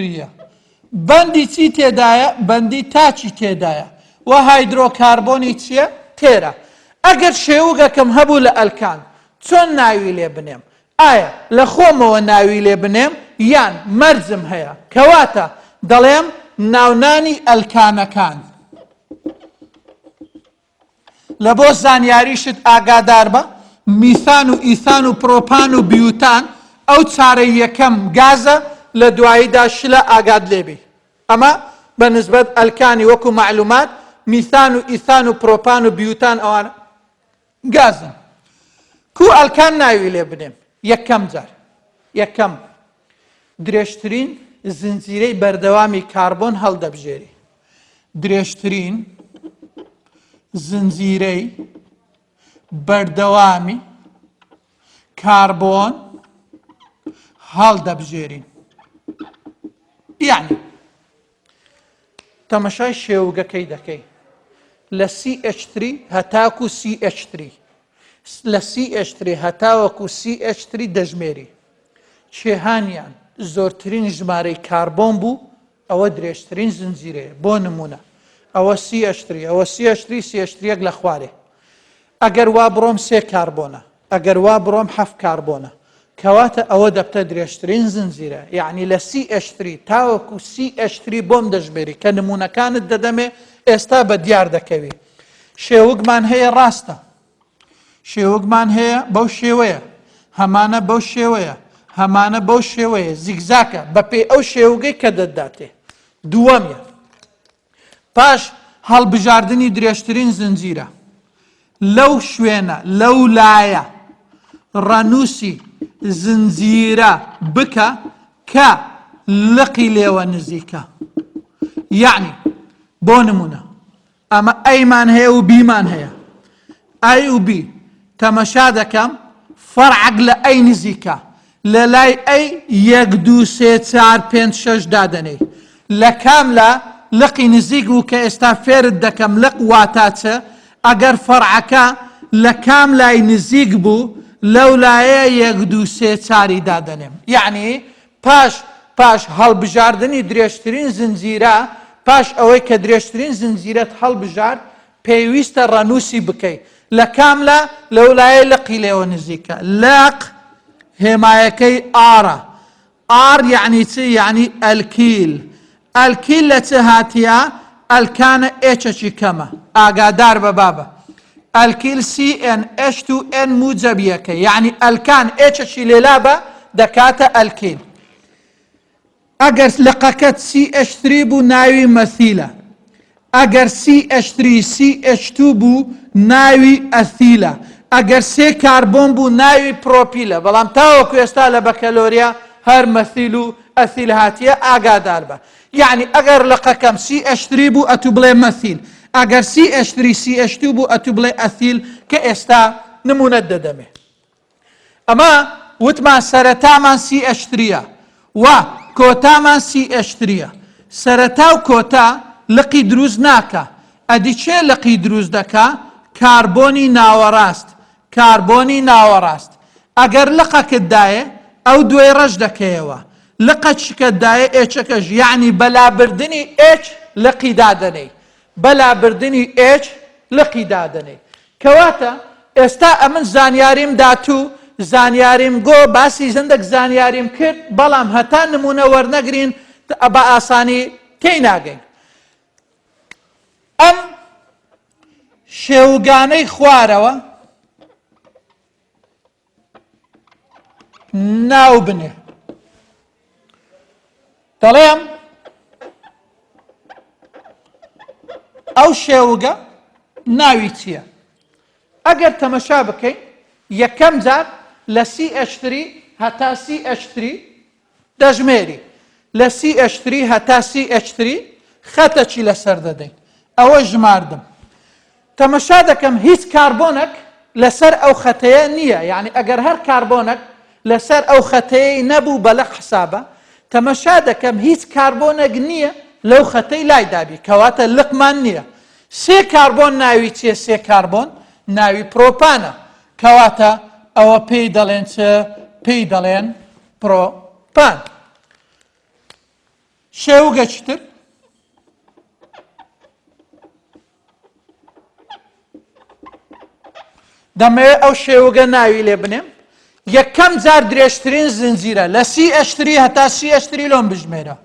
بەندی چی تێدایە؟ بەندی تاچی تێدایە و هایدرۆکاربۆنی چییە؟ تێرە. ئەگەر شێوگەکەم هەبوو لە ئەلکان چۆن ناوی لێ بنێم؟ ئایا لە خۆمەوە ناوی لێ بنێم یان مەرجم هەیە؟ کەواتە دەڵێم ناونانی ئەلکانەکان. لە بۆ زانیاریشت ئاگادار بە میثان و ئیثان و پرۆپان و بیوتان ئەو چارەی یەکەم گازە لە دواییدا شلە ئاگاد لێبی. ئەمە بە نسبەت ئەلکانی وەکو معلومات میثان و ئیثان و پرۆپان و بیوتان ئەوانە گازن. کو ئەلکان ناوی لێ بنێم؟ یەکەم جار یەکەم درێژترین زنجیرەی بەردەوامی کاربۆن هەڵدەبژێری. درێژترین زنجیرەی بەردەوامی کاربۆن هەڵ دەبژێرین. یعنی تەمەشای شێوگەکەی دەکەی لە CH3 هەتاکو CH3 لە CH3 هەتاوەکو CH3 دەژمێری کێهانیان زۆرترین ژمارەی کاربۆن بوو ئەوە درێژترین زنجیرەیە. بۆ نمونە ئەوە CH3 ئەوە CH3 لە خوارێ. ئەگەر وا بڕۆم 3 کاربۆنە، ئەگەر وا بڕۆم 7 کاربۆنە، کەواتە ئەوە دەبتە درێژترین زنجیرە. یعنی لە CH3 تاوەکو CH3 بۆم دەژمێری کە نمونونەکانت دەدەمێ ئێستا بە دیار دەکەوی. شێوگمان هەیە ڕاستە، شێوگمان هەیە بەو شێوەیە، هەمانە بەو شێوەیە، هەمانە بەو شێوەیە، زیگزاکە بەپێ ئەو شێوگەی کە دەداتێ. دووەمیە پاش هەڵبژاردننی درێژترین زنجیرە لەو شوێنە لەو لایە ڕەنووسی زنجیرە بکە کە لقی لێوە نزیکە. یعنی بۆ نمونە ئەمە ئەیمان هەیە و بیمان هەیە، ئای و بی تەمەشا دەکەم فەرعەک لە ئەی نزیکە، لە لای ئەی 1 2 3 4 5 6 دادەنێ. لە کاملە لقی نزیک و کە ئێستا فێرت دەکەم لق واتاچە ئەگەر فەرعەکە لە کام لای نزیک بوو لەو لایە 1 2 3 4 دادەنێم. یعنی پاش هەڵبژاردننی درێژترین زنجیرە، پاش ئەوەی کە درێژترین زنجیرەت هەڵبژار پێویستە ڕەنووسی بکەیت لە کاملە لەو لایە لقی لێوە نزیکە. لق هێمایەکەی ئارە. ئار یعنی چ؟ یعنی ئەلکیل. ئەلکیل لە چه هاتیە؟ ئەلکانە ئێچەکی کەمە. ئاگادار بە بابە. ئەلکیل CnH2n موجەبیەکە، یعنی ئەلکان ئێچەکی لێلا بە دەکاتە ئەلکیل. ئەگەر لقەکەت CH3 بوو ناوی مەثیلە، ئەگەر CH3 CH2 بوو ناوی ئەثیلە، ئەگەر 3 کاربۆن بوو ناوی پرۆپیلە. بەڵام تاوەکو ئێستا لە بەکەلۆریا هەر مەثیل و ئەثیل هاتیە. ئاگادار بە. یعنی ئەگەر لقەکەم CH3 بوو ئەتو بڵێ مەثیل، ئەگەر CH3 CH2 بوو ئەتو بڵێ ئەثیل کە ئێستا نمونەت دەدەمێ. ئەمە وتمان سەرەتامان CH3ە و کۆتامان CH3ە. سەرەتا و کۆتا لقی دروست ناکە. ئەدی چێ لقی دروست دەکا؟ کاربۆنی ناوەڕاست. کاربۆنی ناوەڕاست ئەگەر لقەکت دایە ئەو دوێ ڕەش دەکەیەوە. لقە چکت دایە ئێچەکەش، یعنی بەلابردنی H لقی دادەنەی، بەلابردنی H لقی دادەنەی. کەواتە ئێستا ئەمن زانیاریم داتوو، زانیاریم گۆ، باسی زندێک زانیاریم کرد، بەڵام هەتا نمونە وەرنەگرین بە ئاسانی تێی ناگەین. ئەم شێوگانەی خوارەوە ناو بنێ. دەڵێم ئەو شێوگە ناوی چییە؟ ئەگەر تەمەشا بکەین یەکەم جار لە CH3 هەتا CH3 دەژمێری، لە CH3 هەتا CH3 خەتەکی لەسەر دەدەین. ئەوە ژماردم. تەمەشا دەکەم هیچ کاربۆنێک لەسەر ئەو خەتەیە نییە. یعنی ئەگەر هەر کاربۆنێک لەسەر ئەو خەتەیە نەبوو بە لە حسابە، تەمەشا دەکەم هیچ کاربۆنێک نییە لەو خەتەی لای دابی، کەواتە لقمان نییە. 3 کاربۆن ناوی چیە؟ 3 کاربۆن ناوی پرۆپانە، کەواتە ئەوە پێی دەڵێن چ؟ پێی دەڵێن پرۆپان. شێوگە چتر؟ دەمەوێت ئەو شێوگە ناوی لێ بنێم. یەکەم جار درێژترین زنجیرە لە CH3 هەتا CH3 لۆم بژمێرە.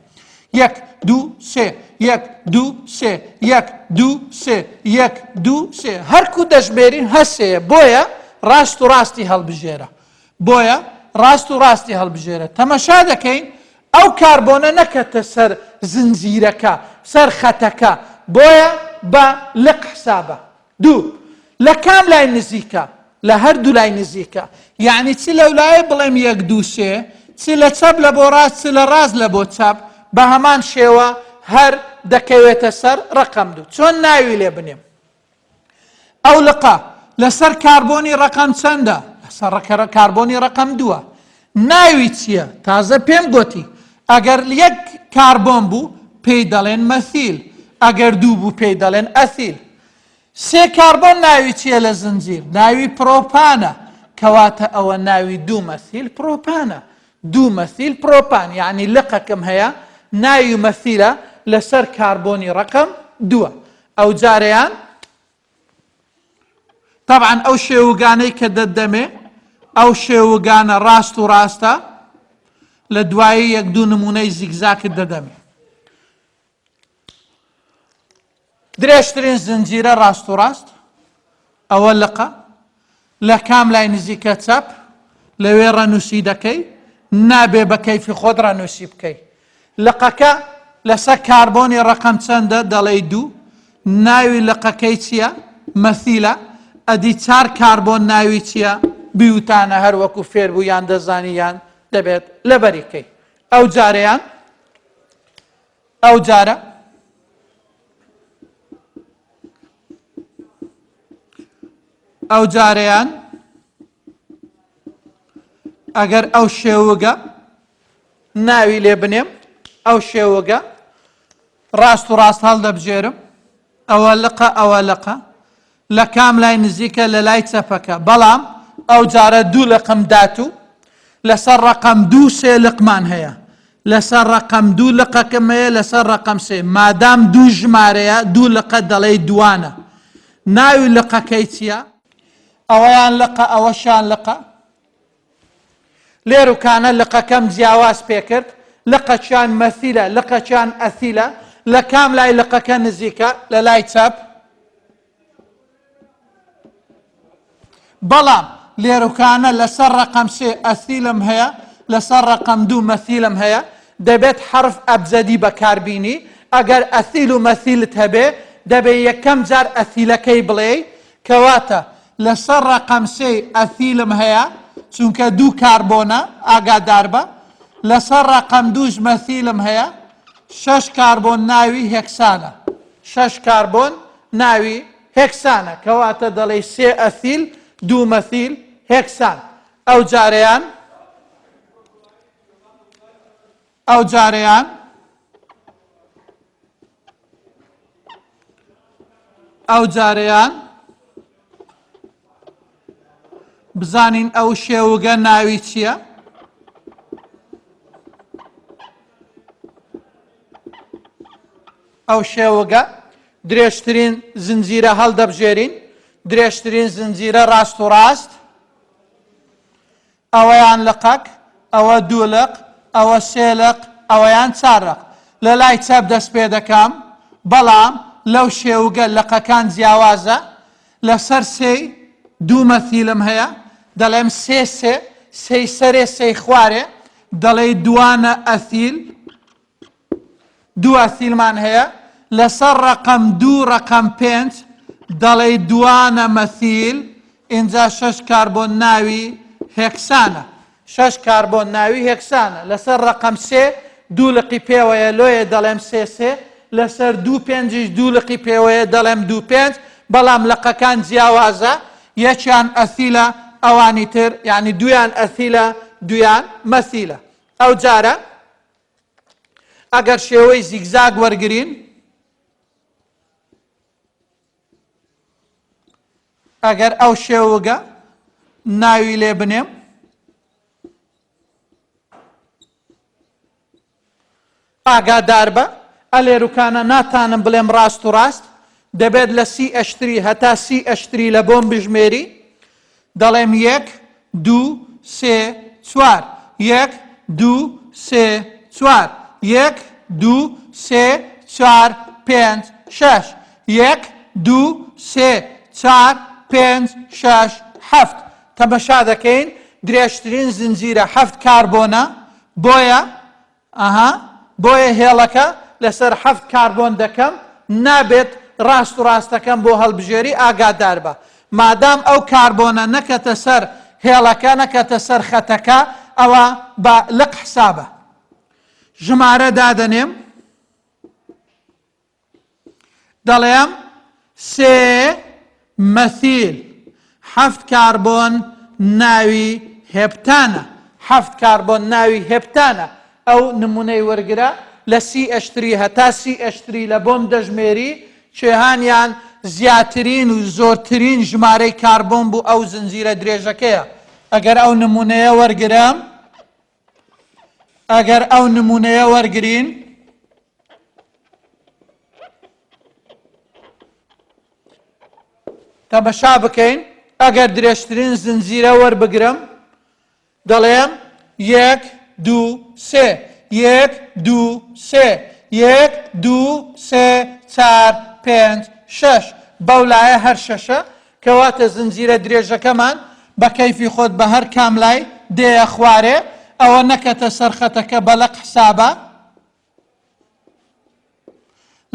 1 2 3 1 2 3 1 2 3 1 2 3 هەرکوو دەژمێرین هەسەیە. بۆیە ڕاست و ڕاستی هەڵبژێرە. بۆیە ڕاست و ڕاستی هەڵبژێرە. تەمەشا دەکەین ئەو کاربۆنە نەکەتە سەر زنجیرەکە، سەر خەتەکە، بۆیە بە لق حسابە. 2 لە کام لای نزیکە؟ لە هەردوو لای نزیکە. یعنی چی لەو لایە بڵێم 1 2 3، چی لە چەپ لە بۆ ڕاست، چی لە ڕاست لە بۆ چەپ، بە هەمان شێوە هەر دەکەوێتە سەر ڕقم 2. چۆن ناوی لێ بنێم؟ ئەو لقە لەسەر کاربۆنی ڕقم چەندە؟ لەسەر کاربۆنی ڕقم 2. ناوی چییە؟ تازە پێم گوتی ئەگەر یەک کاربۆن بوو پێی دەڵێن مەثیل، ئەگەر دوو بوو پێی دەڵێن ئەثیل. سێ کاربۆن ناوی چییە لە زنجیر؟ ناوی پرۆپانە، کەواتە ئەوە ناوی دوو مەثیل پرۆپانە. دوو مەثیل پرۆپان، یعنی لقەکەم هەیە ناوی مەثیلە لەسەر کاربۆنی ڕقم دووە. ئەو جارەیان طبعاً ئەو شێوگانەی کە دەدەمێ ئەو شێوگانە ڕاست و ڕاستە، لە دوایی یەک دوو نمونەی زیگزاکت دەدەمێ. درێژترین زنجیرە ڕاست و ڕاست، ئەوە لقە، لە کام لای نزیکە چەپ، لەوێ ڕەنووسی دەکەی، نابێ بە کەیفی خۆت ڕەنووسی بکەیت. لقەکە لەسەر کاربۆنی ڕقم چەندە؟ دەڵێ دوو. ناوی لقەکەی چییە؟ مەثیلە. ئەدی چار کاربۆن ناوی چییە؟ بیوتانە هەر وەکو فێربوو یان دەزانی یان دەبێت لەبەریکەی. ئەو جارەیان ئەو جارە ئەو جارەیان ئەگەر ئەو شێوگە ناوی لێ بنێم، ئەو شێوگە ڕاست و ڕاست هەڵدەبژێرم، ئەوە لقە ئەوە لقە، لە کام لای نزیکە لە لای چەپەکە. بەڵام ئەو جارە دوو لقم داتوو، لەسەر ڕقم دوو سێ لقمان هەیە، لەسەر ڕقم دوو لقەکەم هەیە، لەسەر ڕقم سێ. مادام دوو ژمارەیە دوو لقە دەڵێ دوانە. ناوی لقەکەی چییە؟ ئەوەیان لقە ئەوەشان لقە. لێروکانە لقەکەم جیاواز پێکرد، لقەچیان مەثیلە لقەچیان ئەثیلە. لە کام لای لقەکە نزیکە؟ لە لای چەپ. بەڵام لێروکانە لەسەر ڕقم سێ ئەثیلم هەیە، لەسەر ڕقم دوو مەثیلم هەیە، دەبێت حرف ئەبجەدی بەکاربینی. ئەگەر ئەثیل و مەثیلت هەبێ دەبێ یەکەم جار ئەثیلەکەی بڵێ، کەواتە لەسەر ڕقم سێ ئەثیلم هەیە چونکە دوو کاربۆنە، ئاگادار بە. لەسەر ڕقم دووش مەثیلم هەیە، 6 کاربۆن ناوی هێکسانە. 6 کاربۆن ناوی هێکسانە، کەواتە دەڵێ سێ ئەثیل دوو مەثیل هێکسان. ئەو جارەیان ئەو جارەیان ئەو جارەیان بزانین ئەو شێوگە ناوی چییە؟ ئەو شێوگە درێژترین زنجیرە هەڵدەبژێرین، درێژترین زنجیرە ڕاست و ڕاست، ئەوەیان لقەک، ئەوە دوو لق، ئەوە سێ لق، ئەوەیان چار لق. لە لای چەپ دەست پێ دەکەم، بەڵام لەو شێوگە لقەکان جیاوازە. لەسەر سێی دوو مەثیلم هەیە، دەڵێم سێ سێ، سێی سەرێ سێی خوارێ، دەڵێ دوانە ئەثیل، دوو ئەثیلمان هەیە. لەسەر ڕقم دوو ڕقم پێنج دەڵێ دوانە مەثیل، ئینجا 6 کاربۆن ناوی هێکسانە. 6 کاربۆن ناوی هێکسانە. لەسەر ڕقم سێ دوو لقی پێوەیە، لۆیە دەڵێم سێ سێ. لەسەر دوو پێنجیش دوو لقی پێوەیە، دەڵێم دوو پێنج. بەڵام لقەکان جیاوازە، یەکیان ئەثیلە ئەوانی تر، یعنی دویان ئەثیلە دویان مەثیلە. ئەو جارە ئەگەر شێوەی زیگزاگ وەرگرین، ئەگەر ئەو شێوگە ناوی لێ بنێم، ئاگادار بە ئەلێروکانە ناتانم بڵێم ڕاست و ڕاست، دەبێت لە سی ئەشتری هەتا سی ئەشتری لە بۆم بژمێری. دەڵێم 1 2 3 4 1 2 3 4 1 2 3 4 5 6 1 2 3 4 5 6 7. تەمەشا دەکەین درێژترین زنجیرە 7 کاربۆنە، بۆیە هێڵەکە لەسەر 7 کاربۆن دەکەم، نابێت ڕاست و ڕاستەکەم بۆ هەڵبژێری. ئاگادار بە مادام ئەو کاربۆنە نەکەتە سەر هێڵەکە، نەکەتە سەر خەتەکە، ئەوە بە لق حسابە. ژمارە دادەنێم، دەڵێم سێ مەثیل 7 کاربۆن ناوی هێپتانە. 7 کاربۆن ناوی هێپتانە ئەو نمونەی وەرگرە لە CH3 هەتا CH3 لە بۆم دەژمێری کێهانیان زیاترین و زۆرترین ژمارەی کاربۆن بوو ئەو زنجیرە درێژەکەیە. ئەگەر ئەو نمونەیە وەرگرم ئەگەر ئەو نمونەیە وەرگرین تەمەشا بکەین ئەگەر درێژترین زنجیرە وەربگرم دەڵێم 1 2 3 1 2 3 1 2 3 4 5 6 بەو لایە هەر شەشە کەواتە زنجیرە درێژەکەمان بە کەیفی خۆت بە هەر کاملای دێە خوارێ ئەوە نەکەتە سەرخەتەکە بەلەق حسابە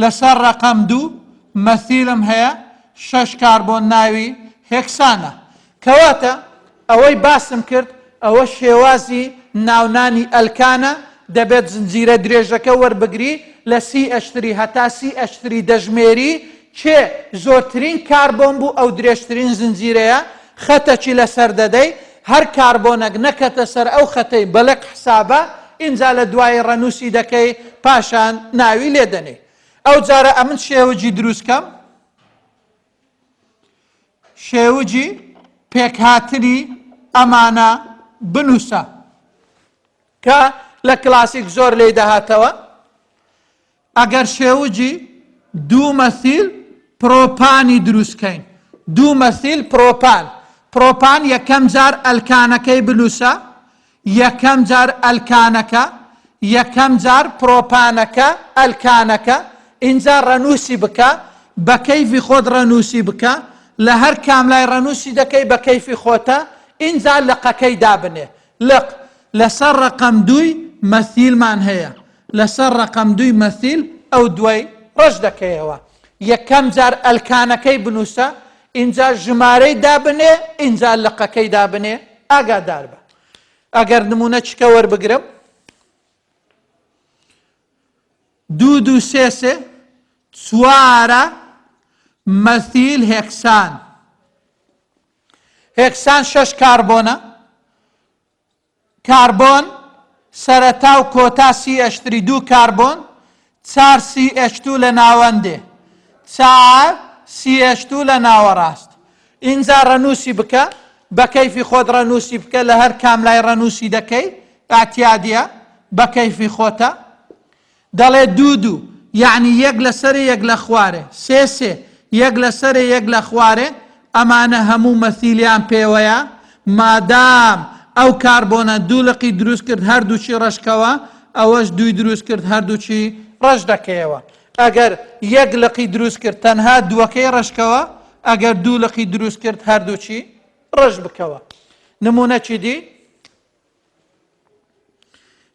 لەسەر ڕەقەم 2 مەثیلم هەیە 6 کاربۆن ناوی هێکسانە کەواتە ئەوەی باسم کرد ئەوە شێوازی ناونانی ئەلکانە دەبێت زنجیرە درێژەکە وەربگری لە CH3 هەتا CH3 دەژمێری چێ زۆرترین کاربۆن بوو ئەو درێژترین زنجیرەیە خەتەکی لەسەر دەدەی هەر کاربۆنەک نەکەتە سەر ئەو خەتەی بەلەق حسابە ئینجا لە دوای ڕەنووسی دەکەی پاشان ناوی لێدەنێ ئەو جارە ئەمن شێوجی دروستکەم شێوجی پێکهاتنی ئەمانە بنووسە کە لە کلاسیک زۆر لێی دەهاتەوە ئەگەر شێوجی 2 مەثیل پرۆپانی دروستکەین 2 مەثیل پرۆپان یەکەم جار ئەلکانەکەی بنووسە یەکەم جار ئەلکانەکە یەکەم جار پرۆپانەکە ئەلکانەکە ئینجا ڕەنووسی بکە بە کەیفی خۆت ڕەنووسی بکە لە هەر کاملای ڕەنووسی دەکەی بە کەیفی خۆتە ئینجا لقەکەی دابنێ لق لەسەر ڕەقەم 2 مەثیلمان هەیە لەسەر ڕەقەم 2 مەثیل ئەو دوای ڕەش دەکەیەوە یەکەم جار ئەلکانەکەی بنووسە ئینجا ژمارەی دابنێ ئینجا لقەکەی دابنێ ئاگادار بە ئەگەر نمونە چکە وەربگرم 2 2 3 3 چوارە مەثیل هێکسان هێکسان 6 کاربۆنە کاربۆن سەرەتا و کۆتا CH3 2 کاربۆن 4 CH2 لە ناوەندێ 4 CH2 لە ناوەڕاست ئینجا ڕەنووسی بکە بە کەیفی خۆت ڕەنووسی بکە لە هەر کاملای ڕەنووسی دەکەی ئاتیادیە بە کەیفی خۆتە دەڵێ 2 2 یعنی یەک لەسەر یەک لە خوارێ 3 3 یەک لەسەر یەک لە خوارێ ئەمانە هەموو مەثیلیان پێوەیە مادام ئەو کاربۆنە 2 لقی دروست کرد هەردووچی ڕەشکەوە ئەوەش 2 دروست کرد هەردووچی ڕەش دەکەیەوە ئەگەر یەک لقی دروست کرد تەنها دووەکەی ڕەشکەوە ئەگەر 2 لقی دروست کرد هەردووچی ڕەش بکەوە نمونە چی دی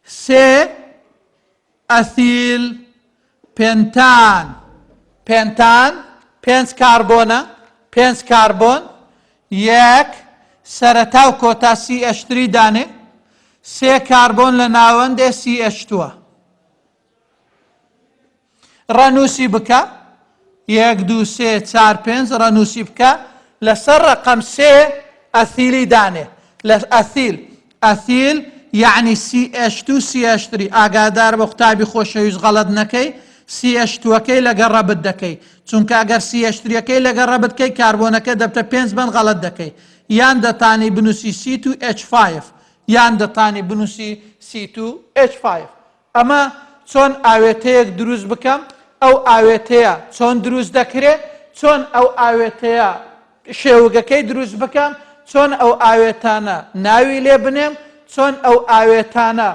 3 ئەثیل پێنتان 5 کاربۆنە 5 کاربۆن یەک سەرەتا و کۆتا CH3 دانێ 3 کاربۆن لە ناوەندێ CH2 ڕەنووسی بکە 1 2 3 4 5 ڕەنووسی بکە لەسەر ڕەقەم 3 ئەثیلی دانێ لە ئەثیل یعنی CH2 CH3 ئاگادار بە قوتابی خۆشەویست غەڵەت نەکەی CH2ەکەی لەگەڵ ڕەبت دەکەی چونکە ئەگەر CH3ەکەی لەگەڵ ڕەبت کەی کاربۆنەکە دەبتە 5 بەند غەڵەت دەکەی یان دەتانی بنووسی C2H5 یان دەتانی بنووسی C2H5 ئەمە چۆن ئاوێتەیەک دروست بکەم ئەو ئاوێتەیە چۆن دروست دەکرێت چۆن ئەو ئاوێتەیە شێوگەکەی دروست بکەم چۆن ئەو ئاوێتانە ناوی لێ بنێم چۆن ئەو ئاوێتانە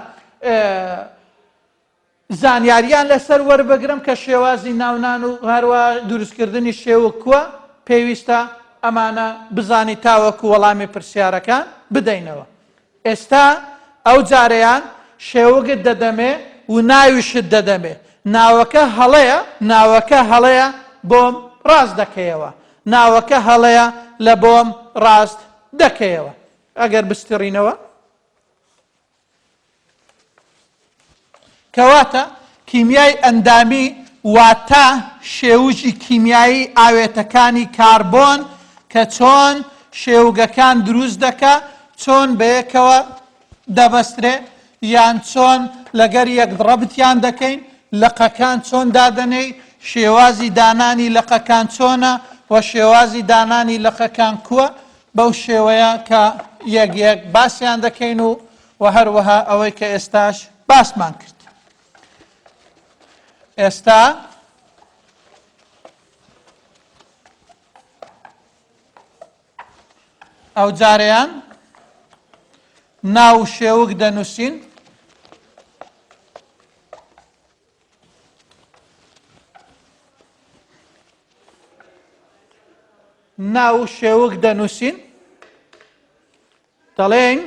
زانیاریان لەسەر وەربگرم کە شێوازی ناونان و هەروە دروستکردنی شێوە کووە پێویستە ئەمانە بزانی تاوەکو وەڵامی پرسیارەکان بدەینەوە ئێستا ئەو جارەیان شێوەگت دەدەمێ و ناویشت دەدەمێ ناوەکە هەڵەیە بۆم ڕاست دەکەیەوە ناوەکە هەڵەیە لە بۆم ڕاست دەکەیەوە ئەگەر بستڕینەوە کەواتە کیمیای ئەندامی واتە شێوژی کیمیایی ئاوێتەکانی کاربۆن کە چۆن شێوگەکان دروست دەکە چۆن بەیەکەوە دەبەسترێ یان چۆن لەگەر یەک ڕەبتیان دەکەین لقەکان چۆن دادەنێی شێوازی دانانی لقەکان چۆنە و شێوازی دانانی لقەکان کووە بەو شێوەیە کە یەک یەک باسییان دەکەین و هەروەها ئەوەی کە ئێستاش باسمان کرد. ئێستا ئەو جارەیان ناو شێوک دەنووسین ناو شێوک دەنووسین دەڵێن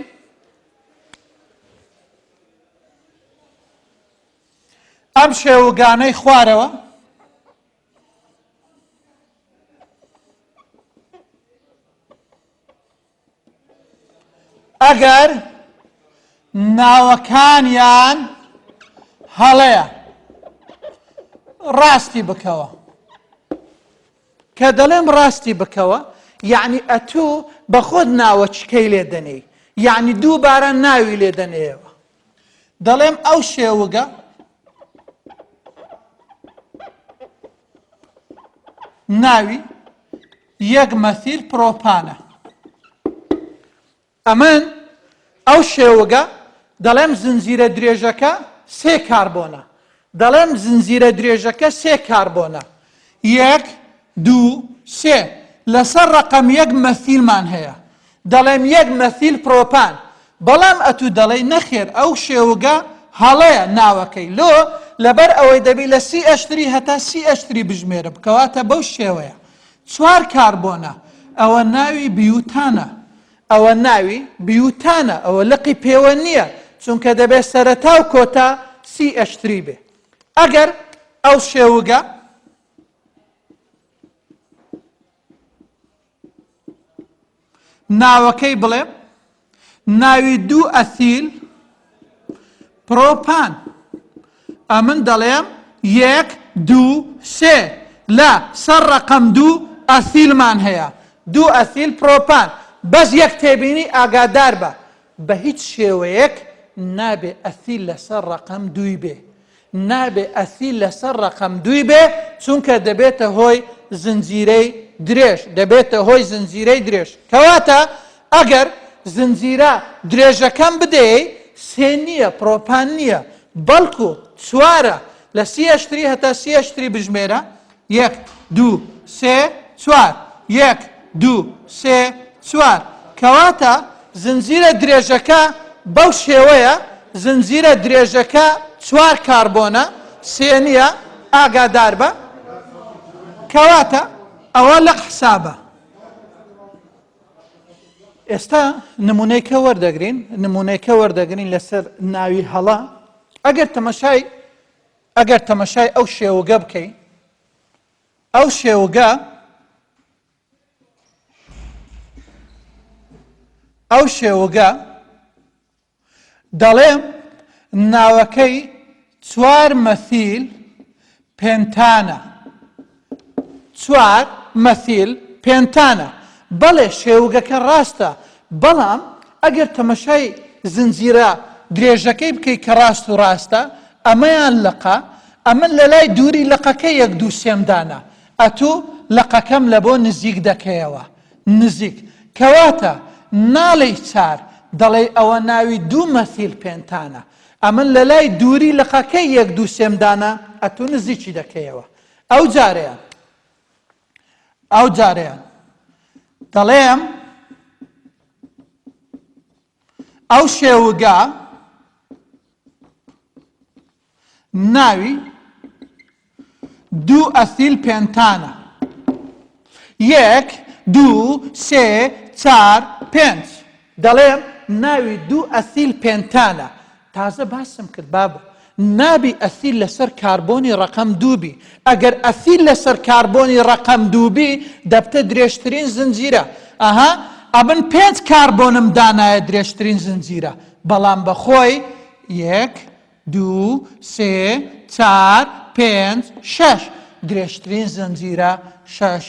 ئەم شێوگانەی خوارەوە ئەگەر ناوەکانیان هەڵەیە ڕاستی بکەوە کە دەڵێم ڕاستی بکەوە یعنی ئەتوو بە خۆت ناوە چکەی لێ دەنێی یعنی دووبارە ناوی لێ دەنێەوە دەڵێم ئەو شێوگە ناوی یەک مەثیل پرۆپانە ئەمن ئەو شێوگە دەڵێم زنجیرە درێژەکە سێ کاربۆنە دەڵێم زنجیرە درێژەکە سێ کاربۆنە یەک دوو سێ لەسەر ڕقم یەک مەثیلمان هەیە دەڵێم یەک مەثیل پرۆپان بەڵام ئەتوو دەڵێ نەخێر ئەو شێوگە هەڵەیە ناوەکەی لۆ لەبەر ئەوەی دەبی لە سی ئەشتری هەتا سی ئەشتری بژمێرە بکەواتە بەو شێوەیە چوار کاربۆنە ئەوە ناوی بیوتانە ئەوە ناوی بیوتانە ئەوە لقی پێوە نییە چونکە دەبێت سەرەتا و کۆتا سی ئەشتری بێ ئەگەر ئەو شێوگە ناوەکەی بڵێ ناوی دوو ئەثیل پرۆپان ئەمن دەڵێم یەک دوو سێ لە سەر ڕقم دوو ئەثیلمان هەیە دوو ئەثیل پرۆپان بەس یەک تێبینی ئاگادار بە بە هیچ شێوەیەک نابێ ئەثیل لەسەر ڕقم دووی بێ نابێ ئەثیل لەسەر ڕقم دووی بێ چونکە دەبێتە هۆی زنجیرەی درێژ دەبێتە هۆی زنجیرەی درێژ کەواتە ئەگەر زنجیرە درێژەکەم بدەی سێ نییە پرۆپان نییە بەڵکو چوارە لە سی ئەشتری هەتا سی ئەشتری بژمێرە یەک دوو سێ چوار یەک دوو سێ چوار کەواتە زنجیرە درێژەکە بەو شێوەیە زنجیرە درێژەکە چوار کاربۆنە سێ نییە ئاگادار بە کەواتە ئەوە لە حسابە ئێستا نمونەیەکە وەردەگرین لەسەر ناوی هەڵە ئەگەر تەمەشای ئەو شێوگە بکەین ئەو شێوگە دەڵێم ناوەکەی چوار مەثیل پێنتانە چوار مەثیل پێنتانە بەڵێ شێوگەکە ڕاستە بەڵام ئەگەر تەمەشای زنجیرە درێژەکەی بکەی کە ڕاست و ڕاستە ئەمەیان لقە ئەمن لە لای دووری لقەکە یەک دوو سێمدانە ئەتوو لقەکەم لە بۆ نزیک دەکەیەوە نزیک کەواتە ناڵی چار دەڵێ ئەوە ناوی دوو مەثیل پێنتانە ئەمن لە لای دووری لقەکەی یەک دوو سێمدانە ئەتوو نزیکی دەکەیەوە ئەو جارەیان دەڵێم ئەو شێوگە ناوی دوو ئەثیل پێنتانە یەک دوو سێ چار پێنج دەڵێم ناوی دوو ئەثیل پێنتانە تازە باسم کرد بابە نابی ئەثیل لەسەر کاربۆنی ڕقم دووبی ئەگەر ئەثیل لەسەر کاربۆنی ڕقم دووبی دەبتە درێژترین زنجیرە ئەها ئەبن پێنج کاربۆنم دانایە درێژترین زنجیرە بەڵام بەخۆی یەک دوو سێ چار پێنج شەش درێژترین زنجیرە شەش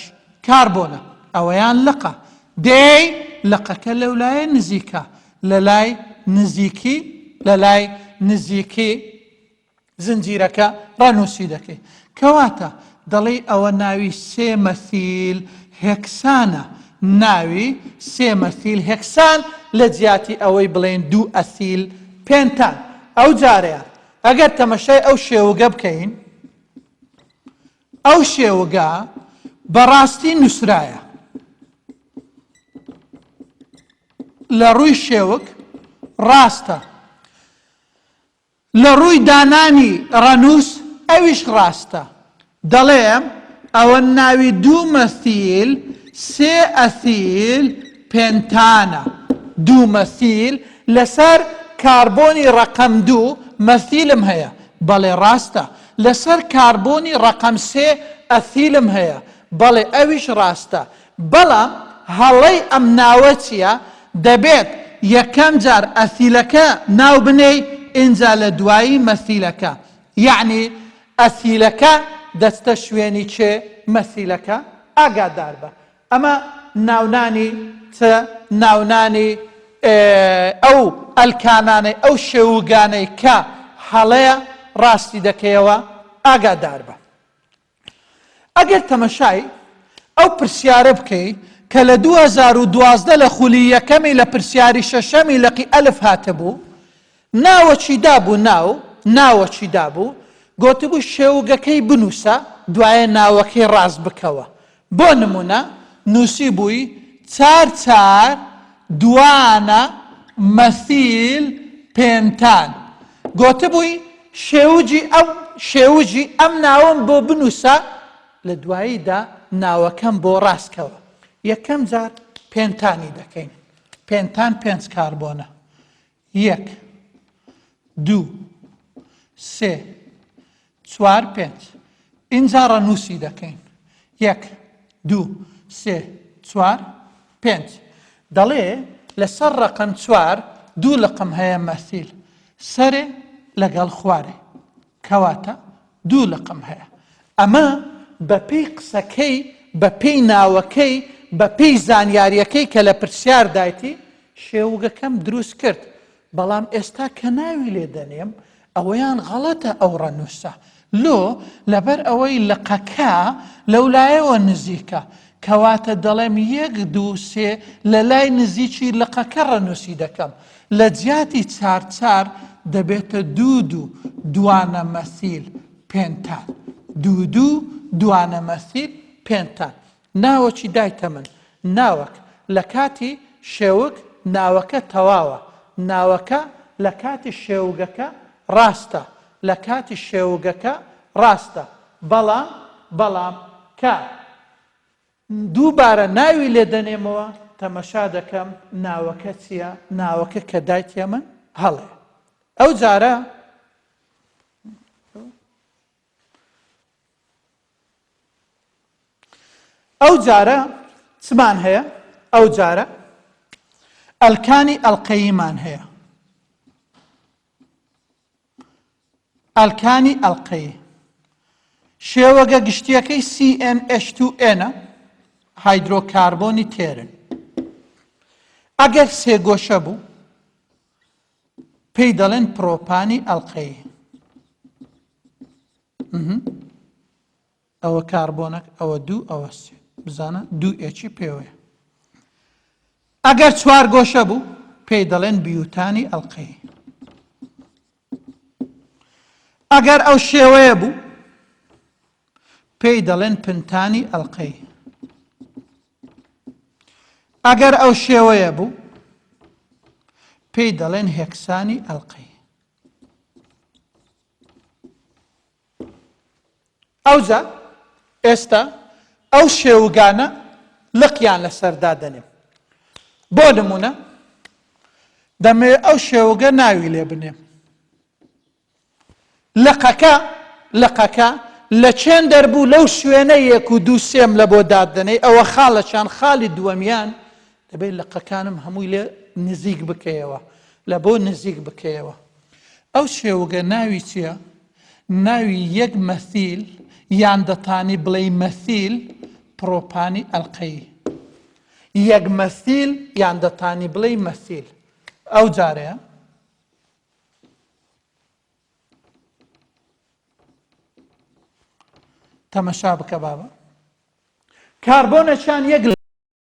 کاربۆنە ئەوەیان لقە دێی لقەکە لەولایە نزیکە لە لای نزیکی لە لای نزیکی زنجیرەکە ڕانووسی دەکەی کەواتە دەڵێ ئەوە ناوی سێ مەسیل هێکسانە ناوی سێ مەسیل هێکسان لە جیاتی ئەوەی بڵێن دوو ئەسیل پێنتان ئەو جارەیە ئەگەر تەمەشای ئەو شێوگە بکەین ئەو شێوگە بەڕاستی نووسرایە لە ڕووی شێوک ڕاستە لە ڕووی دانانی ڕەنووس ئەویش ڕاستە دەڵێم ئەوە ناوی دوو مەسیل سێ ئەسیل پێنتانە دوو مەسیل لەسەر کاربۆنی ڕەقەم دوو مەسیلم هەیە بەڵێ ڕاستە لەسەر کاربۆنی ڕەقەم سێ ئەسیلم هەیە بەڵێ ئەویش ڕاستە بەڵام هەڵەی ئەم ناوە چییە دەبێت یەکەم جار ئەسیلەکە ناو بنێی ئینجا لە دوایی مەسیلەکە یعنی ئەسیلەکە دەستە شوێنی چێ مەسیلەکە ئاگادار بە ئەمە ناونانی ناونانی ئەو ئەلکانانەی ئەو شێوگانەی کە هەڵەیە ڕاستی دەکەیەوە ئاگادار بە ئەگەر تەمەشای ئەو پرسیارە بکەی کە لە 2012 لە خولی یەکەمی لە پرسیاری شەشەمی لەقی ئەلف هاتەبوو ناوەچی دابوو ناوەچی دابوو گۆتبوو شێوگەکەی بنووسە دوایە ناوەکەی ڕاست بکەوە بۆ نمونە نووسی بووی چار دوانە مەسیل پێنتان گۆتبووی شێوجی ئەم ناوەم بۆ بنووسە لە دواییدا ناوەکەم بۆ ڕاستکەوە یەکەم جار پێنتانی دەکەین پێنتان پێنج کاربۆنە 1 2 3 4 5 اینجا ڕەنووسی دەکەین 1 2 3 4 5 دەڵێ لەسەر ڕەقەم 4 دوو لەقەم هەیە مەسیل سەرێ لەگەڵ خوارێ کەواتە دوو لەقەم هەیە ئەمە بەپێی قسەکەی بەپێی ناوەکەی بەپێی زانیاریەکەی کە لە پرسیار دایتی شێوگەکەم دروست کرد بەڵام ئێستا کە ناوی لێ دەنێم ئەوەیان غەڵەتە ئەو ڕەنووسە لۆ لەبەر ئەوەی لەقەکە لەولایەوە نزیکە کەواتە دەڵێم 1 2 3 لە لای نزیکی لەقەکە ڕەنووسی دەکەم لە جیاتی چار دەبێتە دوو دوانە مەسیل پێنتان دوو دوانە مەسیل پێنتان ناوەکی دایتە من ناوەک لە کاتی شێوک ناوەکە تەواوە ناوەکە لە کاتی شێوگەکە ڕاستە لە کاتی شێوگەکە ڕاستە بەڵام کە دووبارە ناوی لێ دەنێمەوە تەمەشا دەکەم ناوەکە چییە ناوەکە کە دایتە من هەڵێ ئەو جارە چمان هەیە ئەو جارە ئەلکانی ئەڵقەییمان هەیە ئەلکانی ئەڵقەیی شێوەگە گشتیەکەی CnH2n هایدرۆکاربۆنی تێرن ئەگەر سێگۆشە بوو پێی دەڵێن پرۆپانی ئەڵقەیی ئەوە کاربۆنەک ئەوە دوو ئەوە سێ بزانە دوو ئێچی پێوەیە ئەگەر چوار گۆشە بوو پێی دەڵێن بیوتانی ئەڵقەیی ئەگەر ئەو شێوەیە بوو پێی دەڵێن پنتانی ئەڵقەیی ئەگەر ئەو شێوەیە بوو پێی دەڵێن هێکسانی ئەڵقەیی ئەوجا ئێستا ئەو شێوگانە لقیان لەسەردا دەنێم بۆ نمونە دەمەوێت ئەو شێوگە ناوی لێ بنێم لقەکە لە چێن دەربوو لەو شوێنە 1 و 2 سێم لە بۆ دادنەی ئەوە خاڵەچان خاڵی دووەمیان دەبێت لقەکانم هەمووی لێ نزیک بکەیەوە لە بۆ نزیک بکەیەوە ئەو شێوگە ناوی چییە؟ ناوی یەک مەسیل یان دەتانی بڵێ مەسیل پرۆپانی ئەڵقەیی یەک مەسیل یان دەتانی بڵێ مەسیل ئەو جارەیە تەمەشا بکە بابە کاربۆنەشان یەک